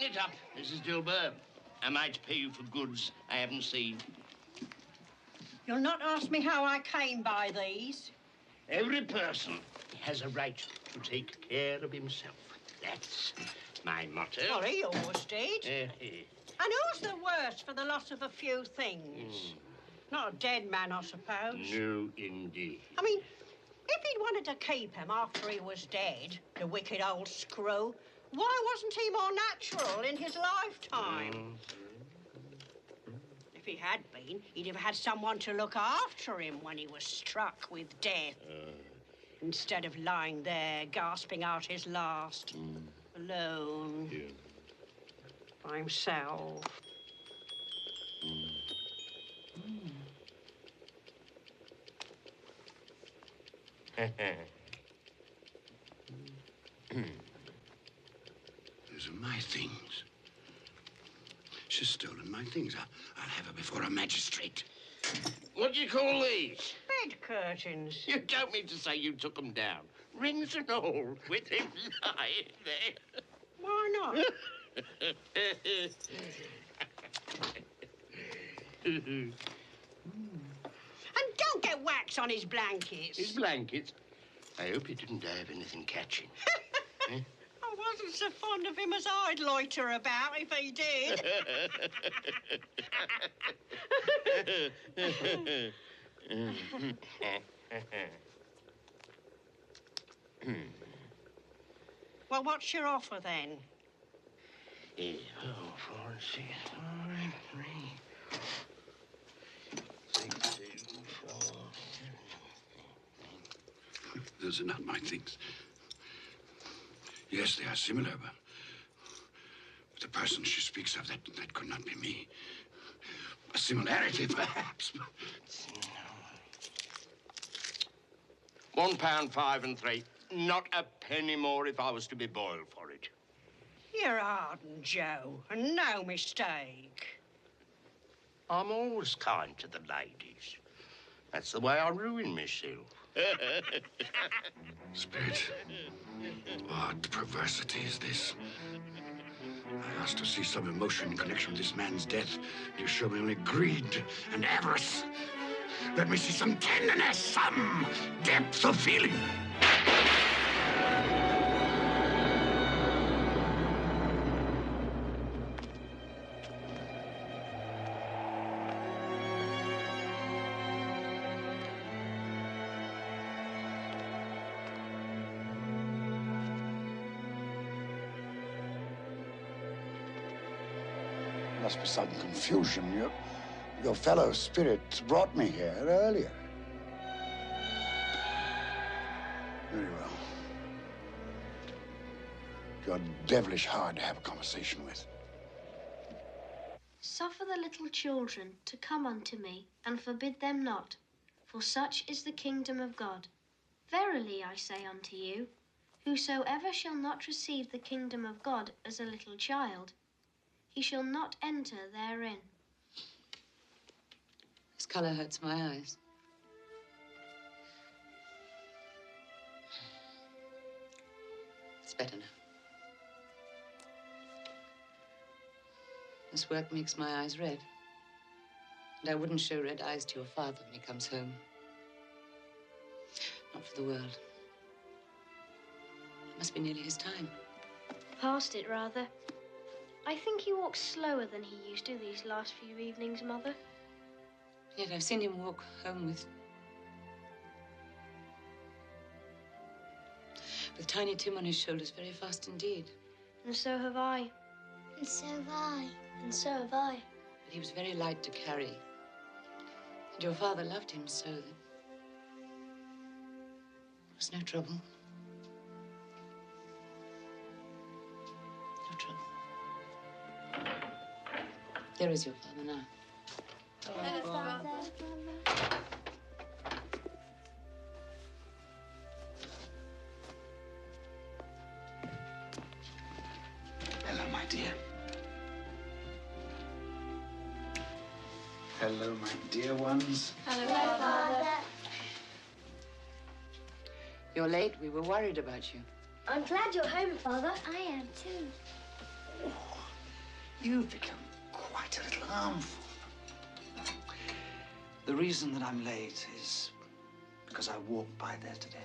it up, Mrs. Dilber. Am I to pay you for goods I haven't seen? You'll not ask me how I came by these. Every person has a right to take care of himself. That's my motto. Well, he always did. And who's the worse for the loss of a few things? Not a dead man, I suppose. No, indeed. I mean, if he'd wanted to keep him after he was dead, the wicked old screw, why wasn't he more natural in his lifetime? If he had been, he'd have had someone to look after him when he was struck with death. Instead of lying there, gasping out his last, alone, by himself. Those are my things. She's stolen my things. I'll have her before a magistrate. What do you call these? Bed curtains. You don't mean to say you took them down, rings and all, with him lying there? Why not? And don't get wax on his blankets. His blankets? I hope he didn't have anything catching. I wasn't so fond of him as I'd loiter about if he did. Well, what's your offer then? 4, 6, 5, 3, 6, 2, 4. Those are not my things. Yes, they are similar, but the person she speaks of, that could not be me. A similarity, perhaps. £1, 5 and 3. Not a penny more if I was to be boiled for it. You're hardened, Joe, and no mistake. I'm always kind to the ladies. That's the way I ruin myself. Spirit, what perversity is this? I asked to see some emotion in connection with this man's death. You show me only greed and avarice. Let me see some tenderness, some depth of feeling. Must be some confusion. Your fellow spirit brought me here earlier. Very well. You're devilish hard to have a conversation with. Suffer the little children to come unto me, and forbid them not, for such is the kingdom of God. Verily I say unto you, whosoever shall not receive the kingdom of God as a little child, he shall not enter therein. This colour hurts my eyes. It's better now. This work makes my eyes red. And I wouldn't show red eyes to your father when he comes home. Not for the world. It must be nearly his time. Past it, rather. I think he walks slower than he used to these last few evenings, Mother. Yet I've seen him walk home with Tiny Tim on his shoulders very fast indeed. And so have I. And so have I. And so have I. But he was very light to carry. And your father loved him so that there was no trouble. No trouble. There is your father now. Hello, Father. Hello, my dear. Hello, my dear ones. Hello, Father. You're late. We were worried about you. I'm glad you're home, Father. I am too. You've become quite a little harmful. The reason that I'm late is because I walked by there today.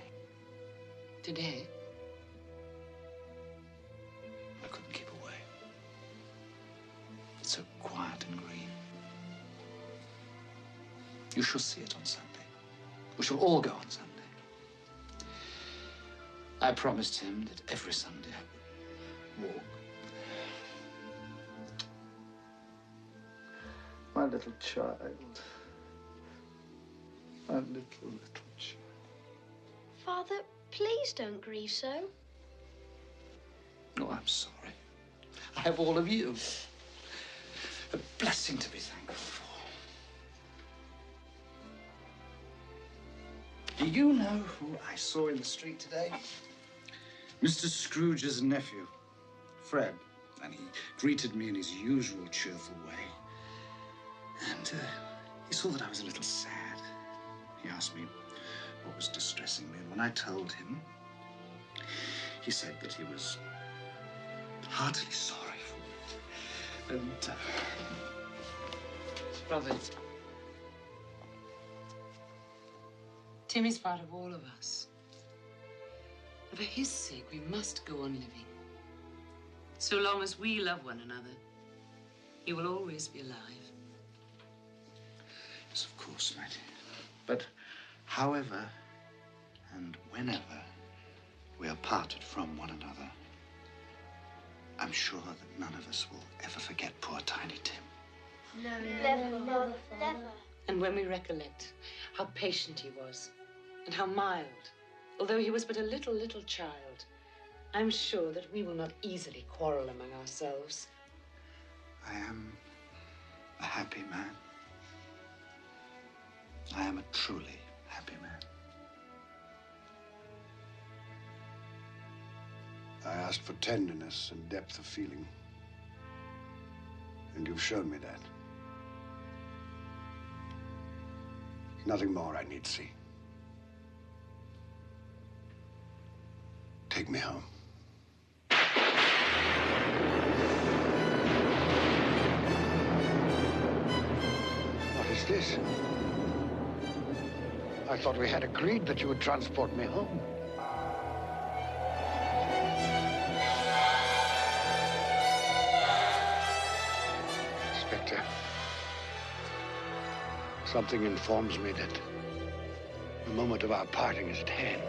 Today? I couldn't keep away. It's so quiet and green. You shall see it on Sunday. We shall all go on Sunday. I promised him that every Sunday I would walk. My little child. My little child. Father, please don't grieve so. No, I'm sorry. I have all of you. A blessing to be thankful for. Do you know who I saw in the street today? Mr. Scrooge's nephew, Fred. And he greeted me in his usual cheerful way. And he saw that I was a little sad. He asked me what was distressing me. And when I told him, he said that he was heartily sorry for it. And, Robert, Tim is part of all of us. And for his sake, we must go on living. So long as we love one another, he will always be alive. Yes, of course, my dear. But however and whenever we are parted from one another, I'm sure that none of us will ever forget poor Tiny Tim. No, never. And when we recollect how patient he was and how mild, although he was but a little child, I'm sure that we will not easily quarrel among ourselves. I am a happy man. I am a truly happy man. I asked for tenderness and depth of feeling. And you've shown me that. Nothing more I need see. Take me home. What is this? I thought we had agreed that you would transport me home. Inspector, something informs me that the moment of our parting is at hand.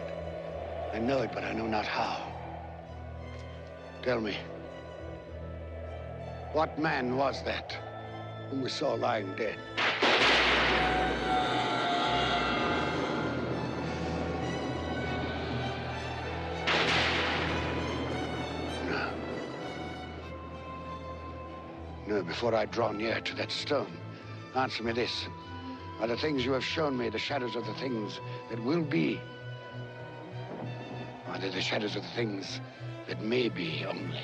I know it, but I know not how. Tell me, what man was that whom we saw lying dead? No, before I draw near to that stone, answer me this. Are the things you have shown me the shadows of the things that will be? Or are they the shadows of the things that may be only?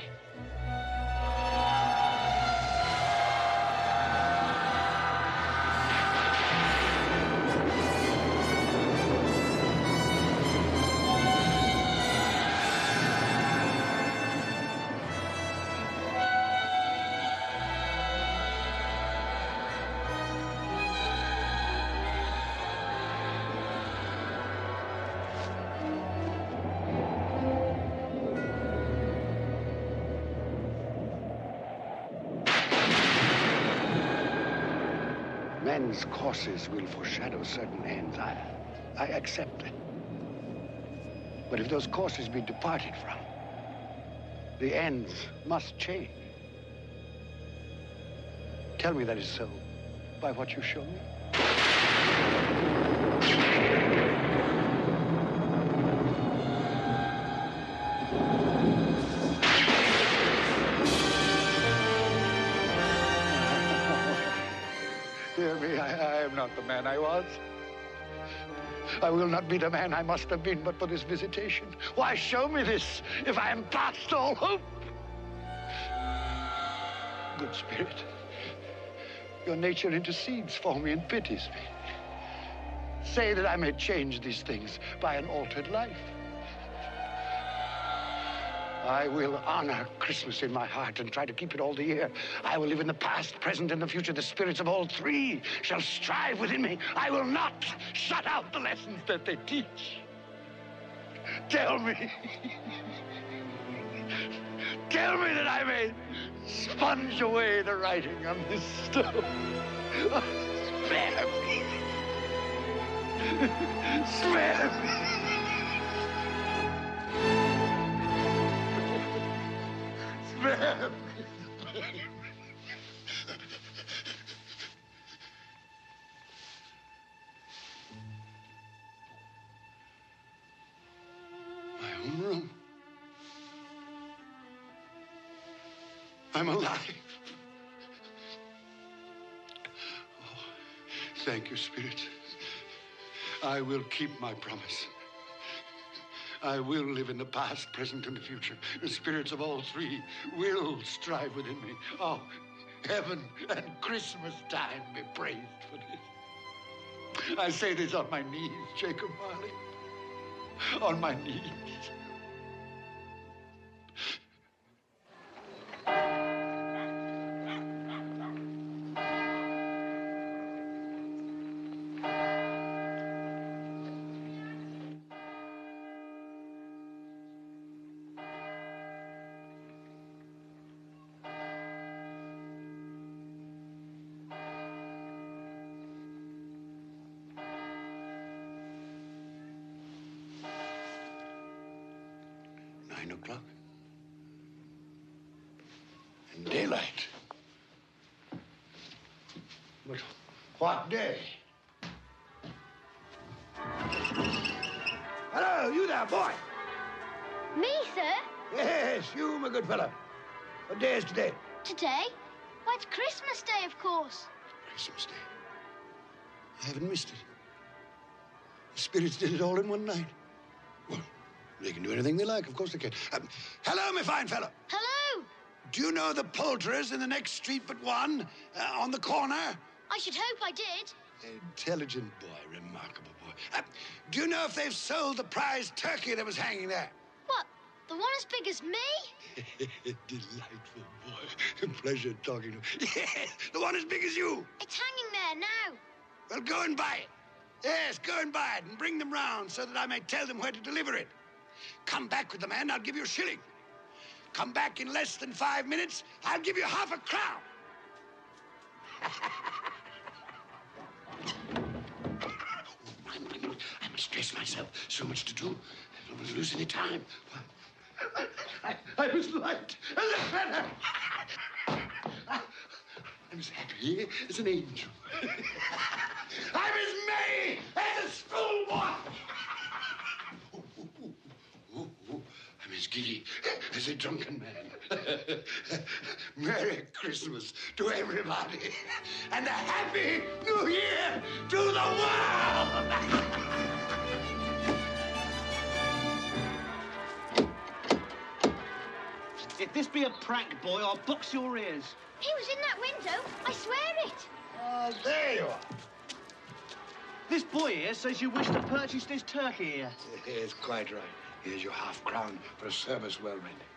Men's courses will foreshadow certain ends. I accept it. But if those courses be departed from, the ends must change. Tell me that is so by what you show me. Dear me, I am not the man I was. I will not be the man I must have been but for this visitation. Why show me this if I am past all hope? Good Spirit, your nature intercedes for me and pities me. Say that I may change these things by an altered life. I will honor Christmas in my heart and try to keep it all the year. I will live in the past, present, and the future. The spirits of all three shall strive within me. I will not shut out the lessons that they teach. Tell me. Tell me that I may sponge away the writing on this stone. Oh, spare me. Spare me. Spare me. My own room. I'm alive. Oh, thank you, Spirit. I will keep my promise. I will live in the past, present, and the future. The spirits of all three will strive within me. Oh, heaven and Christmas time be praised for this. I say this on my knees, Jacob Marley. On my knees. O'clock. And daylight. But what day? Hello, you there, boy. Me, sir? Yes, you, my good fellow. What day is today? Today? Why, it's Christmas Day, of course. Christmas Day. I haven't missed it. The spirits did it all in one night. Well, they can do anything they like. Of course they can. Hello, my fine fellow. Hello. Do you know the poulterers in the next street but one, on the corner? I should hope I did. Intelligent boy, remarkable boy. Do you know if they've sold the prize turkey that was hanging there? What, the one as big as me? Delightful boy. Pleasure talking to you. Yes, the one as big as you. It's hanging there now. Well, go and buy it. Yes, go and buy it and bring them round so that I may tell them where to deliver it. Come back with the man, I'll give you a shilling. Come back in less than 5 minutes, I'll give you half a crown. I must dress myself. So much to do. I don't want to lose any time. I was light as a feather. I'm as happy as an angel. I'm as merry as a schoolboy. I'm as giddy as a drunken man. Merry Christmas to everybody, and a Happy New Year to the world! If this be a prank, boy, I'll box your ears. He was in that window. I swear it. Oh, there you are. This boy here says you wish to purchase this turkey here. Yes, quite right. Here's your half-crown for a service well rendered.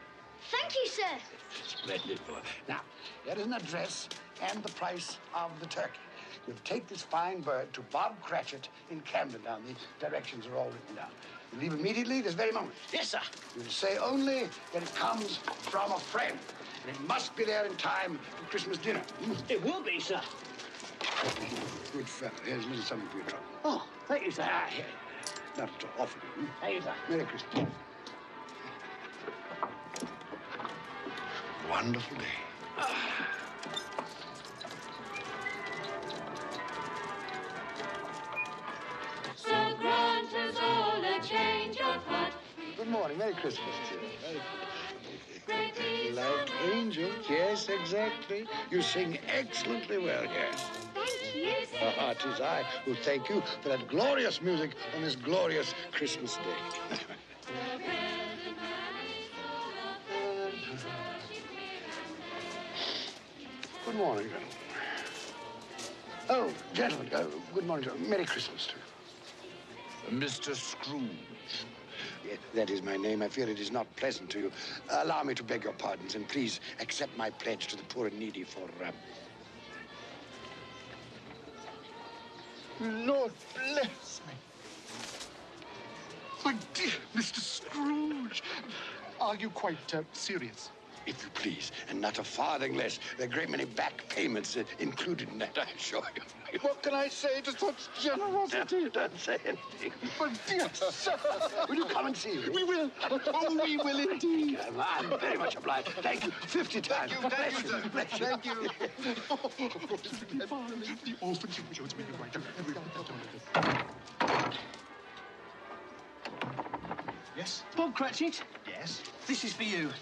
Thank you, sir. Splendid boy. Now, here is an address and the price of the turkey. You'll take this fine bird to Bob Cratchit in Camden Town. The directions are all written down. You leave immediately this very moment. Yes, sir. You'll say only that it comes from a friend. And it must be there in time for Christmas dinner. It will be, sir. Good fellow. Here's a little something for your trouble. Oh, thank you, sir. Here. Not to offer you. Thank you, sir. Merry Christmas. Wonderful day. So grant us all a change of heart. Good morning. Merry Christmas to you. Great Like angels. Yes, exactly. You sing excellently well here. Thank you. It is I who thank you for that glorious music on this glorious Christmas day. Good morning, gentlemen. Oh, gentlemen, good morning. Merry Christmas to you. Mr. Scrooge. Yes, that is my name. I fear it is not pleasant to you. Allow me to beg your pardons, and please accept my pledge to the poor and needy for... Lord bless me. My dear Mr. Scrooge, are you quite serious? If you please, and not a farthing less. There are a great many back payments included in that, I assure you. What can I say to such generosity? Don't say anything. But dear sir, will you come and see me? We will. Oh, we will indeed. I'm very much obliged. Thank you 50 times. Thank you, sir. Bless you. Thank you. The orphanage shows me the right. Yes? Bob Cratchit? Yes? This is for you.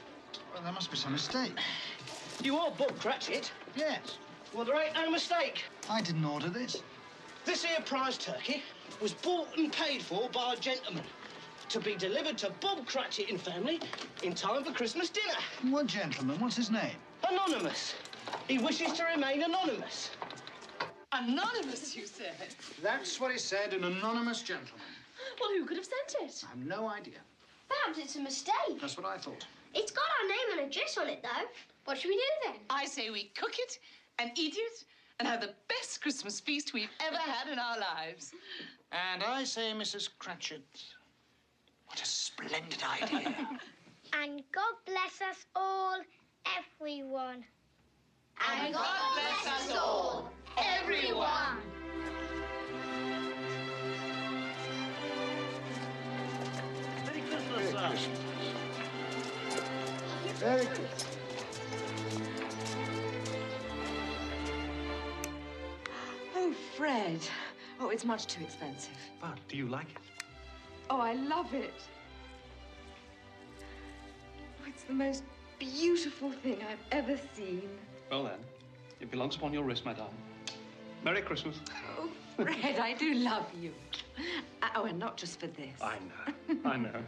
Well, there must be some mistake. You are Bob Cratchit? Yes. Well, there ain't no mistake. I didn't order this. This here prize turkey was bought and paid for by a gentleman to be delivered to Bob Cratchit and family in time for Christmas dinner. What gentleman? What's his name? Anonymous. He wishes to remain anonymous. Anonymous, you said? That's what he said, an anonymous gentleman. Well, who could have sent it? I have no idea. Perhaps it's a mistake. That's what I thought. It's got our name and address on it, though. What should we do then? I say we cook it and eat it and have the best Christmas feast we've ever had in our lives. And I say, Mrs. Cratchit, what a splendid idea. And God bless us all, everyone. And God bless us all, everyone. Merry Christmas, sir. Very good. Oh, Fred. Oh, it's much too expensive. But do you like it? Oh, I love it. Oh, it's the most beautiful thing I've ever seen. Well, then, it belongs upon your wrist, my darling. Merry Christmas. Oh, Fred, I do love you. Oh, and not just for this. I know. I know.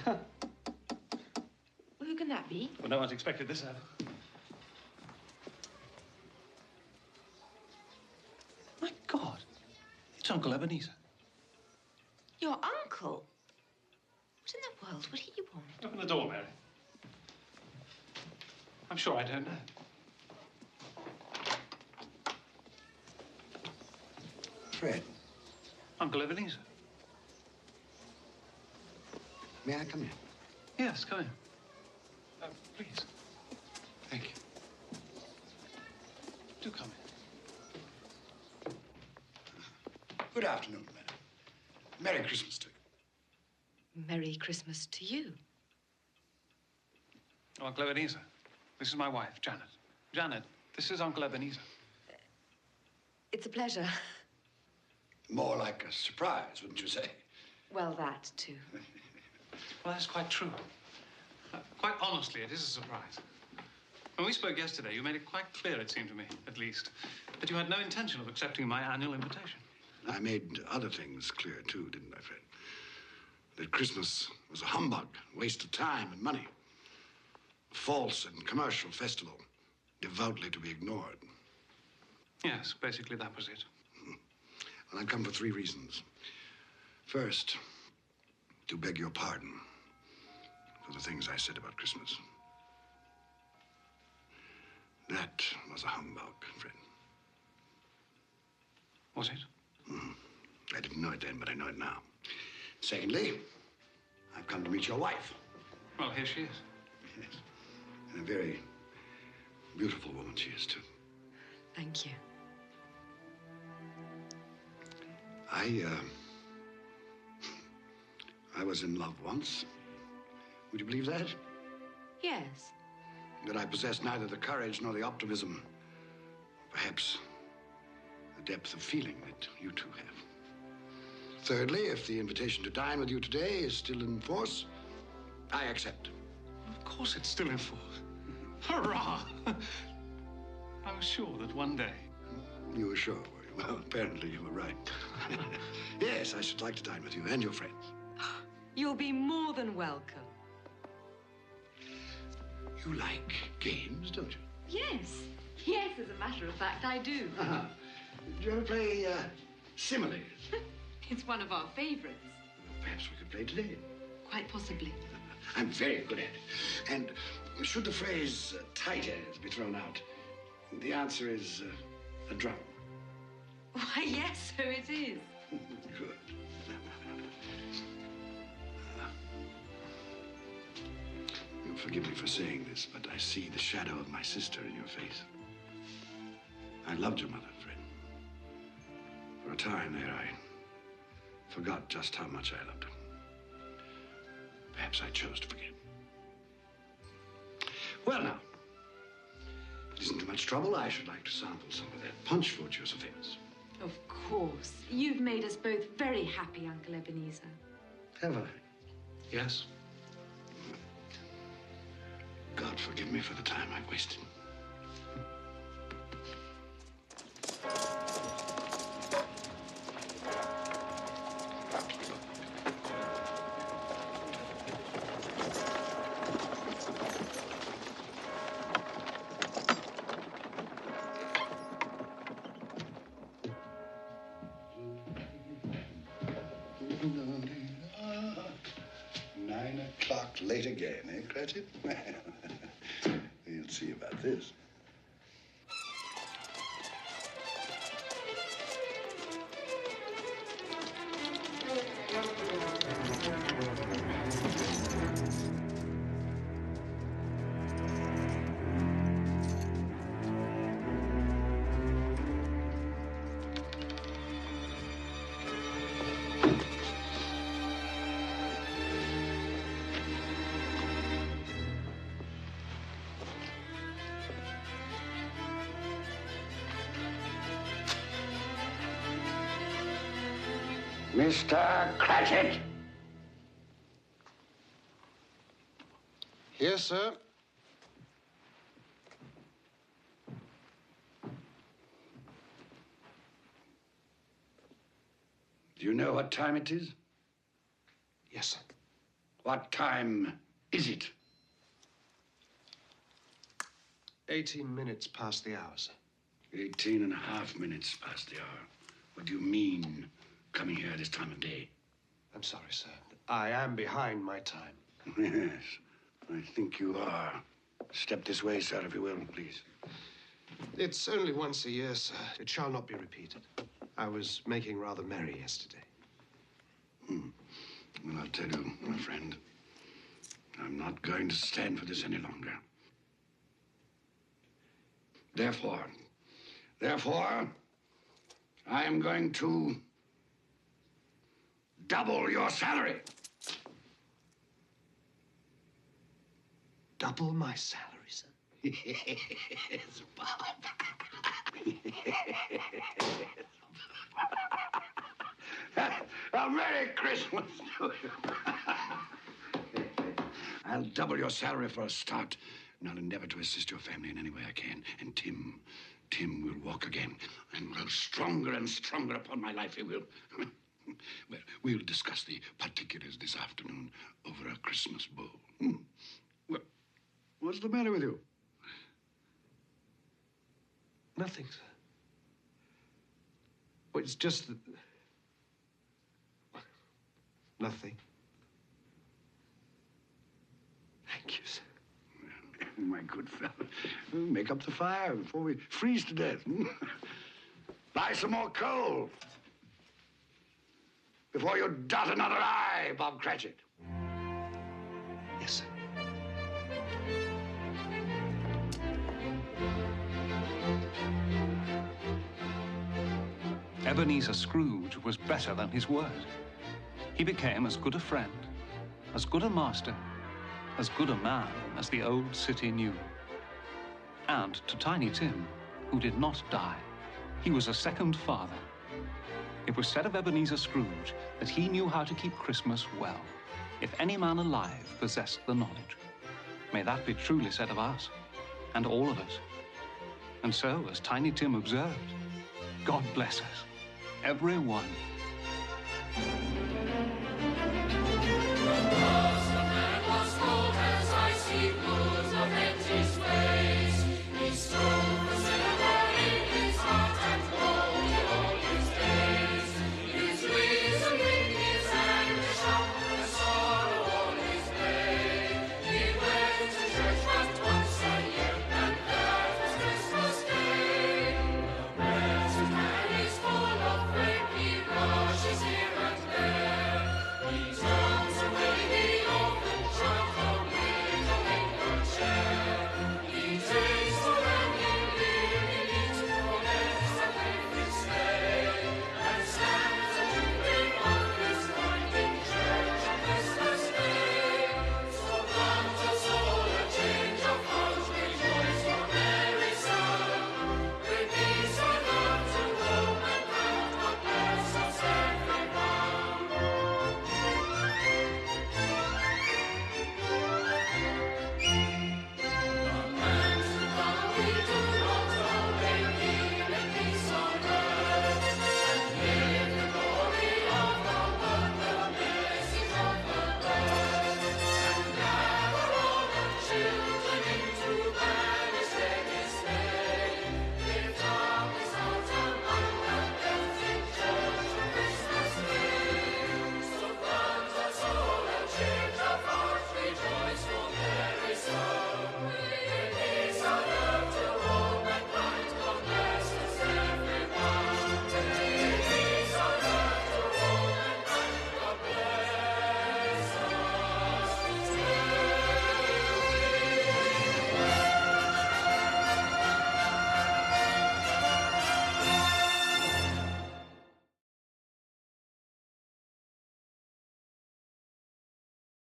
Well, who can that be? Well, no one's expected this out of it. My God. It's Uncle Ebenezer. Your uncle? What in the world would he want? Open the door, Mary. I'm sure I don't know. Fred, Uncle Ebenezer. may I come in? Yes, come in. Please. Thank you. Do come in. Good afternoon, madam. Merry Christmas to you. Merry Christmas to you. Oh, Uncle Ebenezer. This is my wife, Janet. Janet, this is Uncle Ebenezer. It's a pleasure. More like a surprise, wouldn't you say? Well, that, too. Well, that's quite true. Quite honestly, it is a surprise. When we spoke yesterday, you made it quite clear, it seemed to me, at least, that you had no intention of accepting my annual invitation. I made other things clear, too, didn't I, Fred? That Christmas was a humbug, a waste of time and money. A false and commercial festival, devoutly to be ignored. Yes, basically that was it. Well, I've come for 3 reasons. First, to beg your pardon for the things I said about Christmas. That was a humbug, Fred. Was it? I didn't know it then, but I know it now. Secondly, I've come to meet your wife. Well, here she is. Yes. And a very beautiful woman she is, too. Thank you. I was in love once. Would you believe that? Yes. But I possess neither the courage nor the optimism, perhaps the depth of feeling that you two have. Thirdly, if the invitation to dine with you today is still in force, I accept. Of course it's still in force. Hurrah! I was sure that one day... You were sure, were you? Well, apparently you were right. Yes, I should like to dine with you and your friends. You'll be more than welcome. You like games, don't you? Yes. Yes, as a matter of fact, I do. Do you ever play similes? It's one of our favorites. Perhaps we could play today. Quite possibly. I'm very good at it. And should the phrase tight as be thrown out, the answer is a drum. Why, yes, so it is. Good. You'll forgive me for saying this, but I see the shadow of my sister in your face. I loved your mother, Fred. For a time there, I forgot just how much I loved her. Perhaps I chose to forget. Well, now, if it isn't too much trouble, I should like to sample some of that punch for which you're so famous. Of course. You've made us both very happy, Uncle Ebenezer. Have I? Yes. God forgive me for the time I've wasted. Late again, eh, Cratchit? We'll see about this. Mr. Cratchit! Yes, sir. Do you know what time it is? Yes, sir. What time is it? 18 minutes past the hour, sir. 18 and a half minutes past the hour. What do you mean, coming here this time of day? I'm sorry, sir. I am behind my time. Yes, I think you are. Step this way, sir, if you will, please. It's only once a year, sir. It shall not be repeated. I was making rather merry yesterday. Well, I'll tell you, my friend, I'm not going to stand for this any longer. Therefore, I am going to double your salary. Double my salary, sir? Yes, Bob. A Merry Christmas to you. I'll double your salary for a start, and I'll endeavor to assist your family in any way I can. And Tim will walk again and grow stronger and stronger upon my life, he will. Well, we'll discuss the particulars this afternoon over a Christmas bowl. Well, what's the matter with you? Nothing, sir. Well, it's just that... Nothing. Thank you, sir. My good fellow, make up the fire before we freeze to death. Buy some more coal before you dot another I, Bob Cratchit. Yes, sir. Ebenezer Scrooge was better than his word. He became as good a friend, as good a master, as good a man as the old city knew. And to Tiny Tim, who did not die, he was a second father. It was said of Ebenezer Scrooge that he knew how to keep Christmas well, if any man alive possessed the knowledge. May that be truly said of us, and all of us. And so, as Tiny Tim observed, God bless us, every one.